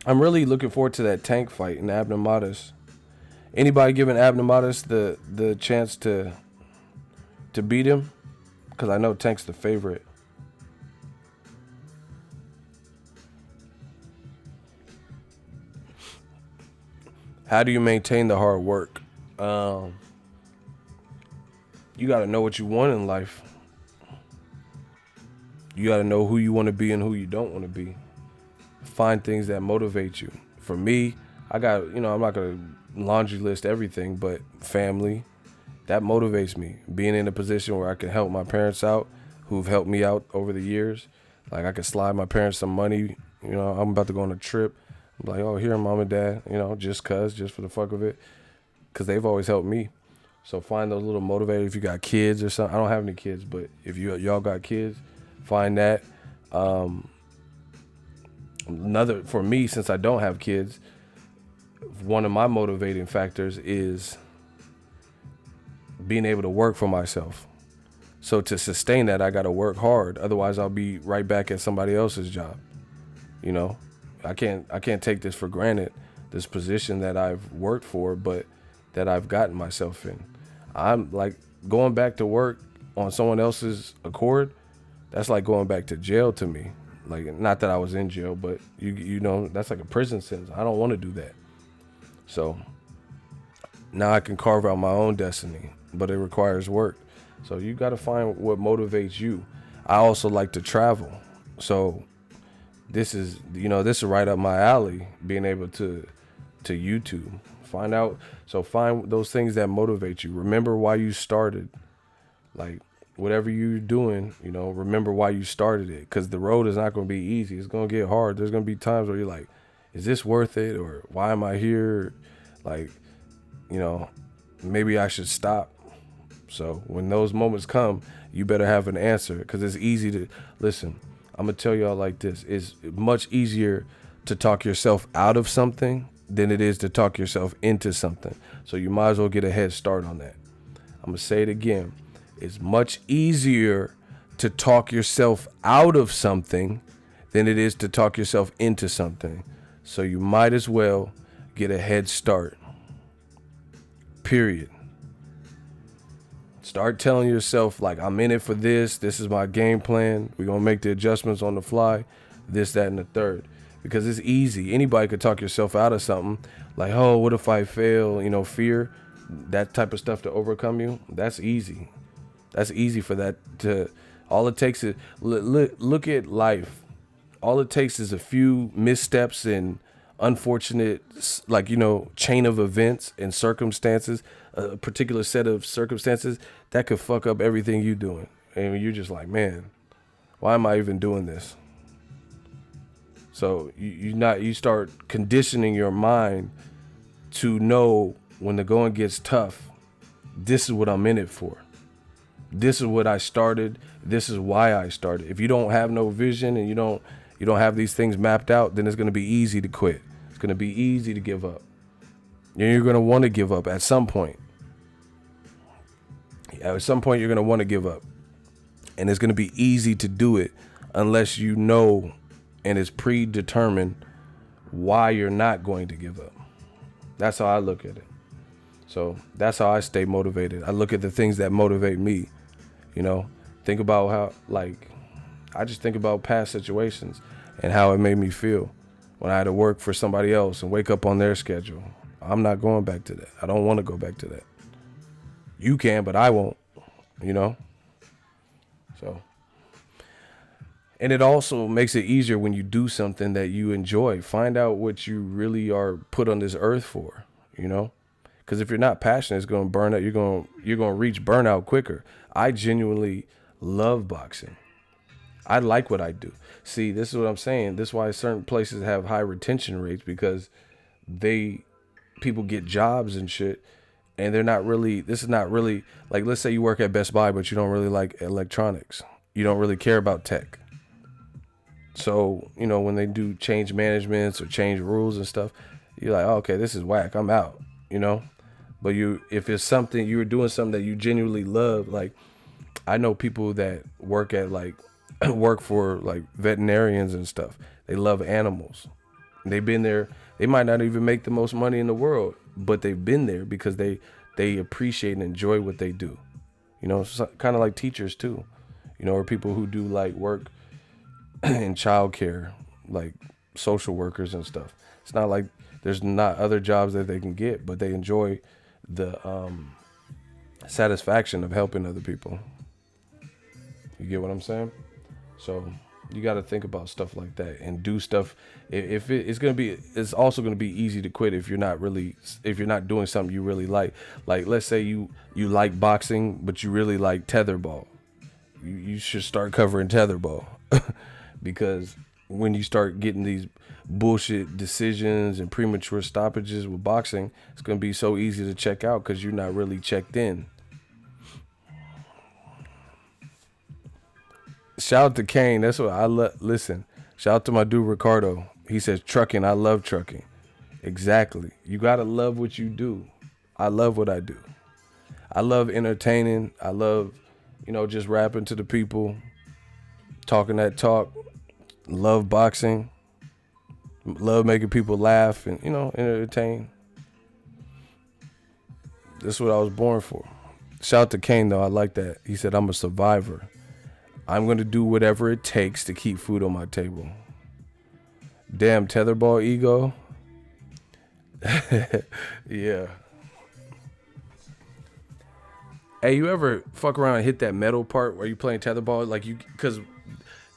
I'm really looking forward to that Tank fight in Abnormatus. Anybody giving Abnormatus the chance to beat him? Because I know Tank's the favorite. How do you maintain the hard work? Um, you got to know what you want in life. You got to know who you want to be and who you don't want to be. Find things that motivate you. For me, I got, I'm not going to laundry list everything, but family, that motivates me. Being in a position where I can help my parents out, who've helped me out over the years. Like I could slide my parents some money. I'm about to go on a trip. I'm like, oh, here, mom and dad, just for the fuck of it. Because they've always helped me. So find those little motivators. If you got kids or something, I don't have any kids, but if y'all got kids, find that. Another, for me, since I don't have kids, one of my motivating factors is being able to work for myself. So to sustain that, I got to work hard. Otherwise, I'll be right back at somebody else's job. I can't take this for granted, this position that I've worked for, but that I've gotten myself in. I'm like going back to work on someone else's accord. That's like going back to jail to me. Like, not that I was in jail, but that's like a prison sentence. I don't want to do that. So now I can carve out my own destiny, but it requires work. So you got to find what motivates you. I also like to travel. So this is right up my alley, being able to YouTube. Find those things that motivate you. Remember why you started. Like, whatever you're doing, remember why you started it. Because the road is not going to be easy. It's going to get hard. There's going to be times where you're like, is this worth it? Or why am I here? Like, maybe I should stop. So when those moments come, you better have an answer. Because it's easy to, listen, I'm going to tell y'all like this. It's much easier to talk yourself out of something than it is to talk yourself into something. So you might as well get a head start on that. I'm going to say it again. It's much easier to talk yourself out of something than it is to talk yourself into something. So you might as well get a head start. Period. Start telling yourself, like, I'm in it for this. This is my game plan. We're going to make the adjustments on the fly. This, that, and the third. Because it's easy. Anybody could talk yourself out of something. Like, oh, what if I fail? Fear. That type of stuff to overcome you. That's easy. That's easy for that to, all it takes is, look at life. All it takes is a few missteps and unfortunate, chain of events and circumstances, a particular set of circumstances that could fuck up everything you're doing. And you're just like, man, why am I even doing this? So you start conditioning your mind to know when the going gets tough, this is what I'm in it for. This is what I started. This is why I started. If you don't have no vision and you don't have these things mapped out, then it's going to be easy to quit. It's going to be easy to give up. And you're going to want to give up at some point. At some point, you're going to want to give up. And it's going to be easy to do it unless you know and it's predetermined why you're not going to give up. That's how I look at it. So that's how I stay motivated. I look at the things that motivate me. Think about how, I just think about past situations and how it made me feel when I had to work for somebody else and wake up on their schedule. I'm not going back to that. I don't want to go back to that. You can, but I won't, So, and it also makes it easier when you do something that you enjoy. Find out what you really are put on this earth for, Because if you're not passionate, it's going to burn out. You're going to reach burnout quicker. I genuinely love boxing. I like what I do. See, this is what I'm saying. This is why certain places have high retention rates, because people get jobs and shit, and they're not really. This is not really like, let's say you work at Best Buy, but you don't really like electronics. You don't really care about tech. So, when they do change managements or change rules and stuff, you're like, oh, okay, this is whack. I'm out, But if it's something, you were doing something that you genuinely love, like, I know people that work at work for like veterinarians and stuff. They love animals. They've been there. They might not even make the most money in the world, but they've been there because they appreciate and enjoy what they do. Kind of like teachers too, or people who do like work in childcare, like social workers and stuff. It's not like there's not other jobs that they can get, but they enjoy the satisfaction of helping other people. You get what I'm saying? So you got to think about stuff like that and do stuff. It's also going to be easy to quit if you're not doing something you really like. Like, let's say you like boxing, but you really like tetherball. You should start covering tetherball because when you start getting these bullshit decisions and premature stoppages with boxing, it's going to be so easy to check out because you're not really checked in. Shout out to Kane. That's what I listen. Shout out to my dude Ricardo. He says trucking. I love trucking. Exactly. You gotta love what you do. I love what I do. I love entertaining. I love, just rapping to the people, talking that talk. Love boxing. Love making people laugh and entertain. That's what I was born for. Shout out to Kane though. I like that. He said I'm a survivor. I'm going to do whatever it takes to keep food on my table. Damn, tetherball ego. Yeah. Hey, you ever fuck around and hit that metal part where you playing tetherball? Because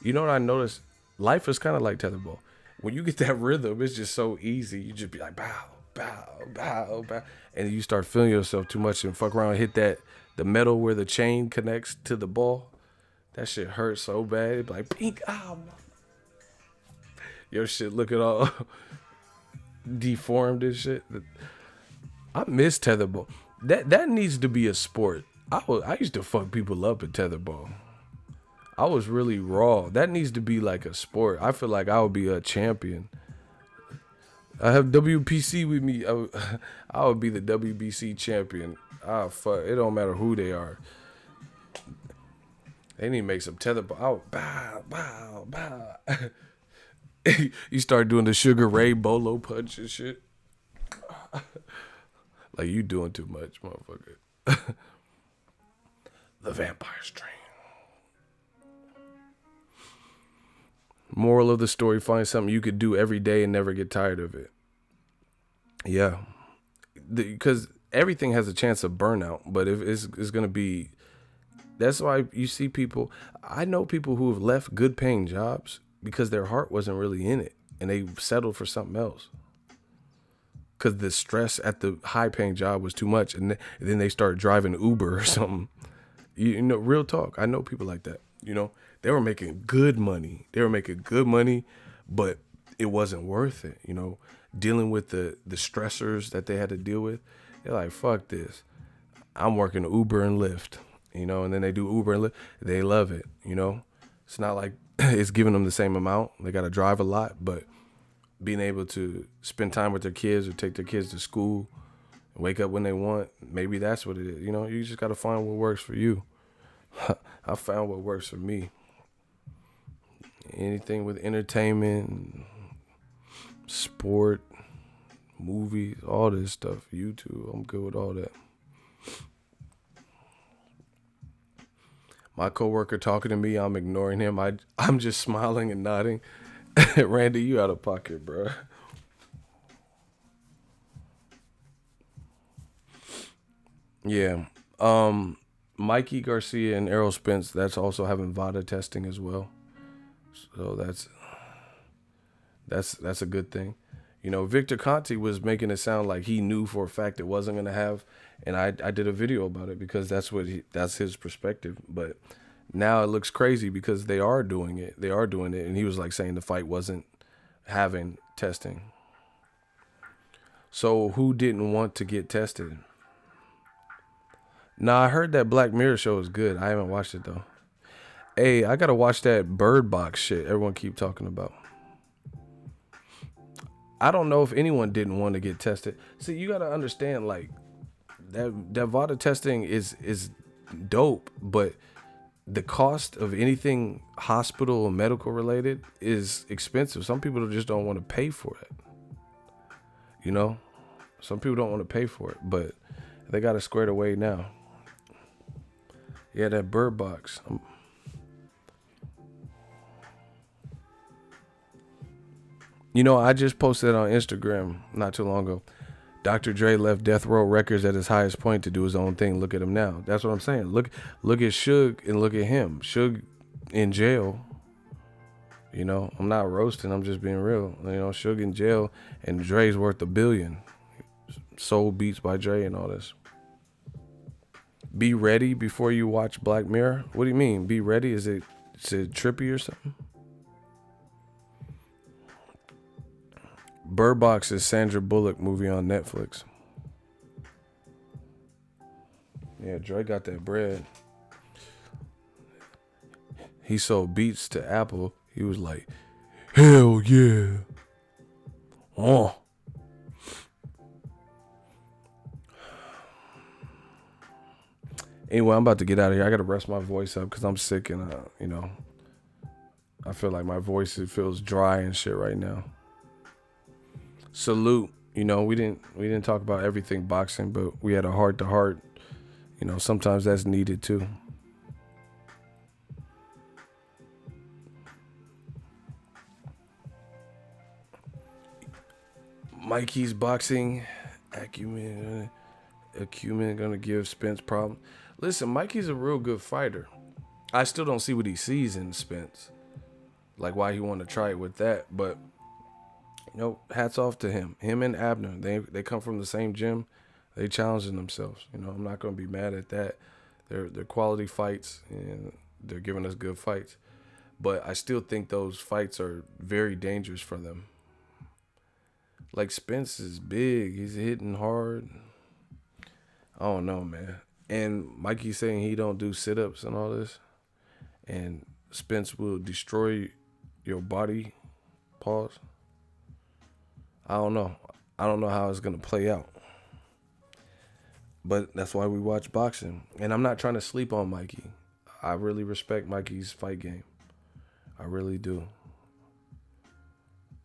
you know what I noticed? Life is kind of like tetherball. When you get that rhythm, it's just so easy. You just be like, bow, bow, bow, bow. And you start feeling yourself too much and fuck around and hit the metal where the chain connects to the ball. That shit hurts so bad. It'd be like, pink, your shit looking all deformed and shit. I miss tetherball. That needs to be a sport. I used to fuck people up at tetherball. I was really raw. That needs to be like a sport. I feel like I would be a champion. I have WPC with me. I would be the WBC champion. Fuck. It don't matter who they are. They need to make some tetherball. Oh, bow, bow, bow. You start doing the Sugar Ray Bolo punch and shit. Like, you doing too much, motherfucker. The Vampire Strain. Moral of the story, find something you could do every day and never get tired of it. Yeah. Because everything has a chance of burnout, but if it's going to be... That's why you see people, I know people who have left good paying jobs because their heart wasn't really in it and they settled for something else. Because the stress at the high paying job was too much and then they started driving Uber or something. Real talk. I know people like that. They were making good money. But it wasn't worth it. Dealing with the stressors that they had to deal with. They're like, fuck this. I'm working Uber and Lyft. And then they do Uber and Lyft. They love it, It's not like it's giving them the same amount. They got to drive a lot, but being able to spend time with their kids or take their kids to school, wake up when they want, maybe that's what it is. You just got to find what works for you. I found what works for me. Anything with entertainment, sport, movies, all this stuff, YouTube, I'm good with all that. My coworker talking to me, I'm ignoring him. I'm just smiling and nodding. Randy, you out of pocket, bro. Yeah. Mikey, Garcia, and Errol Spence, that's also having Vada testing as well. So that's a good thing. Victor Conte was making it sound like he knew for a fact it wasn't going to have, and I did a video about it because that's his perspective. But Now it looks crazy because they are doing it. They are doing it. And he was like saying the fight wasn't having testing. So who didn't want to get tested? Nah, I heard that Black Mirror show is good. I haven't watched it though. Hey, I gotta watch that Bird Box shit everyone keep talking about. I don't know if anyone didn't want to get tested. See, you gotta understand, like, that Vada testing is dope, but the cost of anything hospital or medical related is expensive. Some people just don't want to pay for it. You know? Some people don't want to pay for it, but they got it squared away now. Yeah, that Bird Box. You know, I just posted on Instagram not too long ago. Dr. Dre left Death Row Records at his highest point to do his own thing. Look at him now. That's what I'm saying. Look at Suge and look at him. Suge in jail. You know, I'm not roasting. I'm just being real. You know, Suge in jail and Dre's worth $1 billion. Soul beats by Dre and all this. Be ready before you watch Black Mirror. What do you mean? Be ready? Is it trippy or something? Bird Box is Sandra Bullock movie on Netflix. Yeah, Dre got that bread. He sold beats to Apple. He was like, hell yeah. Oh. Anyway, I'm about to get out of here. I got to rest my voice up because I'm sick and, you know, I feel like my voice, it feels dry and shit right now. Salute. You know, we didn't talk about everything boxing, but we had a heart to heart. You know, sometimes that's needed too. Mikey's boxing acumen gonna give Spence problem. Listen, Mikey's a real good fighter. I still don't see what he sees in Spence, like why he want to try it with that, but. You know, hats off to him. Him and Abner, they come from the same gym. They challenging themselves. You know, I'm not going to be mad at that. They're quality fights, and they're giving us good fights. But I still think those fights are very dangerous for them. Like, Spence is big. He's hitting hard. I don't know, man. And Mikey saying he don't do sit-ups and all this. And Spence will destroy your body. Pause. I don't know. I don't know how it's going to play out. But that's why we watch boxing. And I'm not trying to sleep on Mikey. I really respect Mikey's fight game. I really do.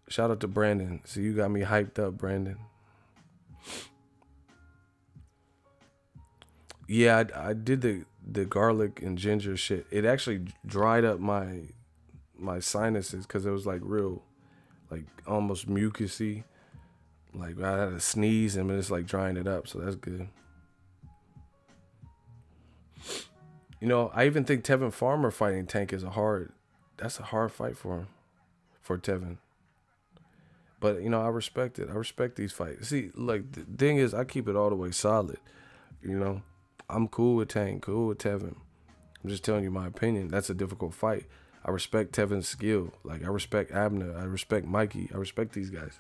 Shout out to Brandon. See, you got me hyped up, Brandon. Yeah, I did the garlic and ginger shit. It actually dried up my sinuses because it was like real, like almost mucusy. Like I had a sneeze and it's like drying it up, so that's good. You know, I even think Tevin Farmer fighting Tank is that's a hard fight for him, for Tevin. But, you know, I respect it. I respect these fights. See, like, the thing is, I keep it all the way solid. You know, I'm cool with Tank, cool with Tevin. I'm just telling you my opinion. That's a difficult fight. I respect Tevin's skill. Like, I respect Abner. I respect Mikey. I respect these guys.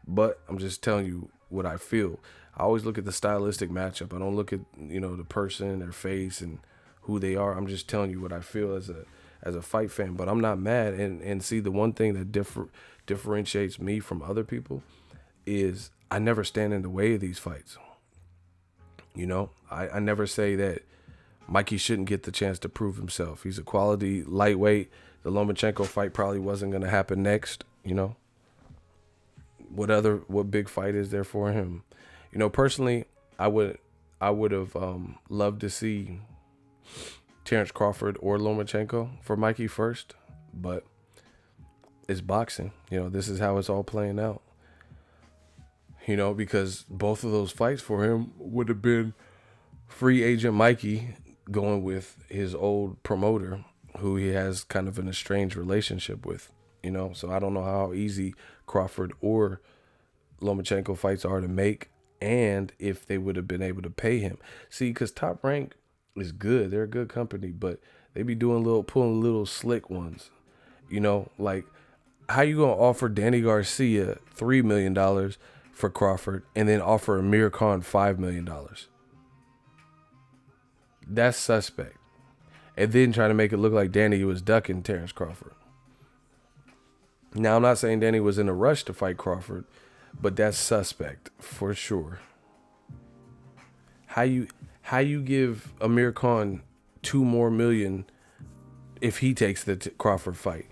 But I'm just telling you what I feel. I always look at the stylistic matchup. I don't look at, you know, the person, their face, and who they are. I'm just telling you what I feel as a fight fan. But I'm not mad. And see, the one thing that differentiates me from other people is I never stand in the way of these fights. You know, I never say that Mikey shouldn't get the chance to prove himself. He's a quality lightweight. The Lomachenko fight probably wasn't going to happen next, you know. What big fight is there for him? You know, personally, I would have loved to see Terrence Crawford or Lomachenko for Mikey first, but it's boxing. You know, this is how it's all playing out. You know, because both of those fights for him would have been free agent Mikey going with his old promoter, who he has kind of an estranged relationship with. You know, so I don't know how easy Crawford or Lomachenko fights are to make, and if they would have been able to pay him. See, because Top Rank is good. They're a good company, but They be pulling little slick ones. You know, like, how you gonna offer Danny Garcia $3 million for Crawford and then offer Amir Khan $5 million? That's suspect. And then try to make it look like Danny was ducking Terrence Crawford. Now, I'm not saying Danny was in a rush to fight Crawford, but that's suspect for sure. How you give Amir Khan $2 more million if he takes the Crawford fight?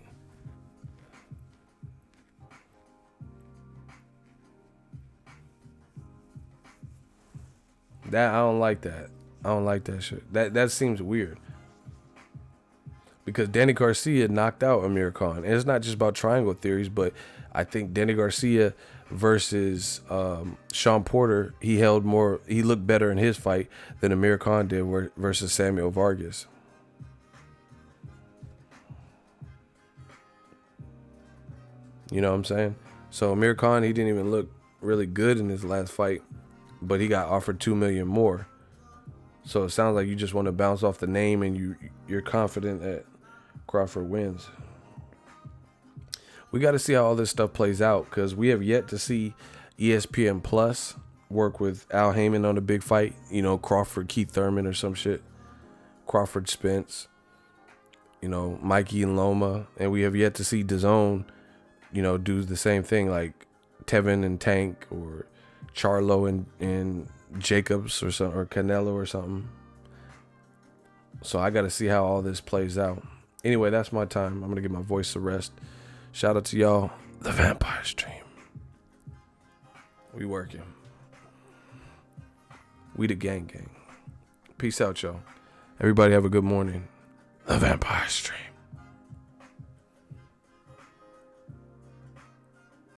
I don't like that. I don't like that shit. That seems weird. Because Danny Garcia knocked out Amir Khan. And it's not just about triangle theories, but I think Danny Garcia versus Sean Porter, he looked better in his fight than Amir Khan did versus Samuel Vargas. You know what I'm saying? So Amir Khan, he didn't even look really good in his last fight, but he got offered $2 million more. So it sounds like you just want to bounce off the name and you're confident that Crawford wins. We got to see how all this stuff plays out, because we have yet to see ESPN Plus work with Al Heyman on a big fight. You know, Crawford, Keith Thurman or some shit. Crawford, Spence. You know, Mikey and Loma. And we have yet to see Dazn, you know, do the same thing, like Tevin and Tank, or Charlo and Jacobs or something, or Canelo or something. So I got to see how all this plays out. Anyway, that's my time. I'm going to give my voice a rest. Shout out to y'all. The Vampire Stream. We working. We the gang. Peace out, y'all. Everybody have a good morning. The Vampire Stream.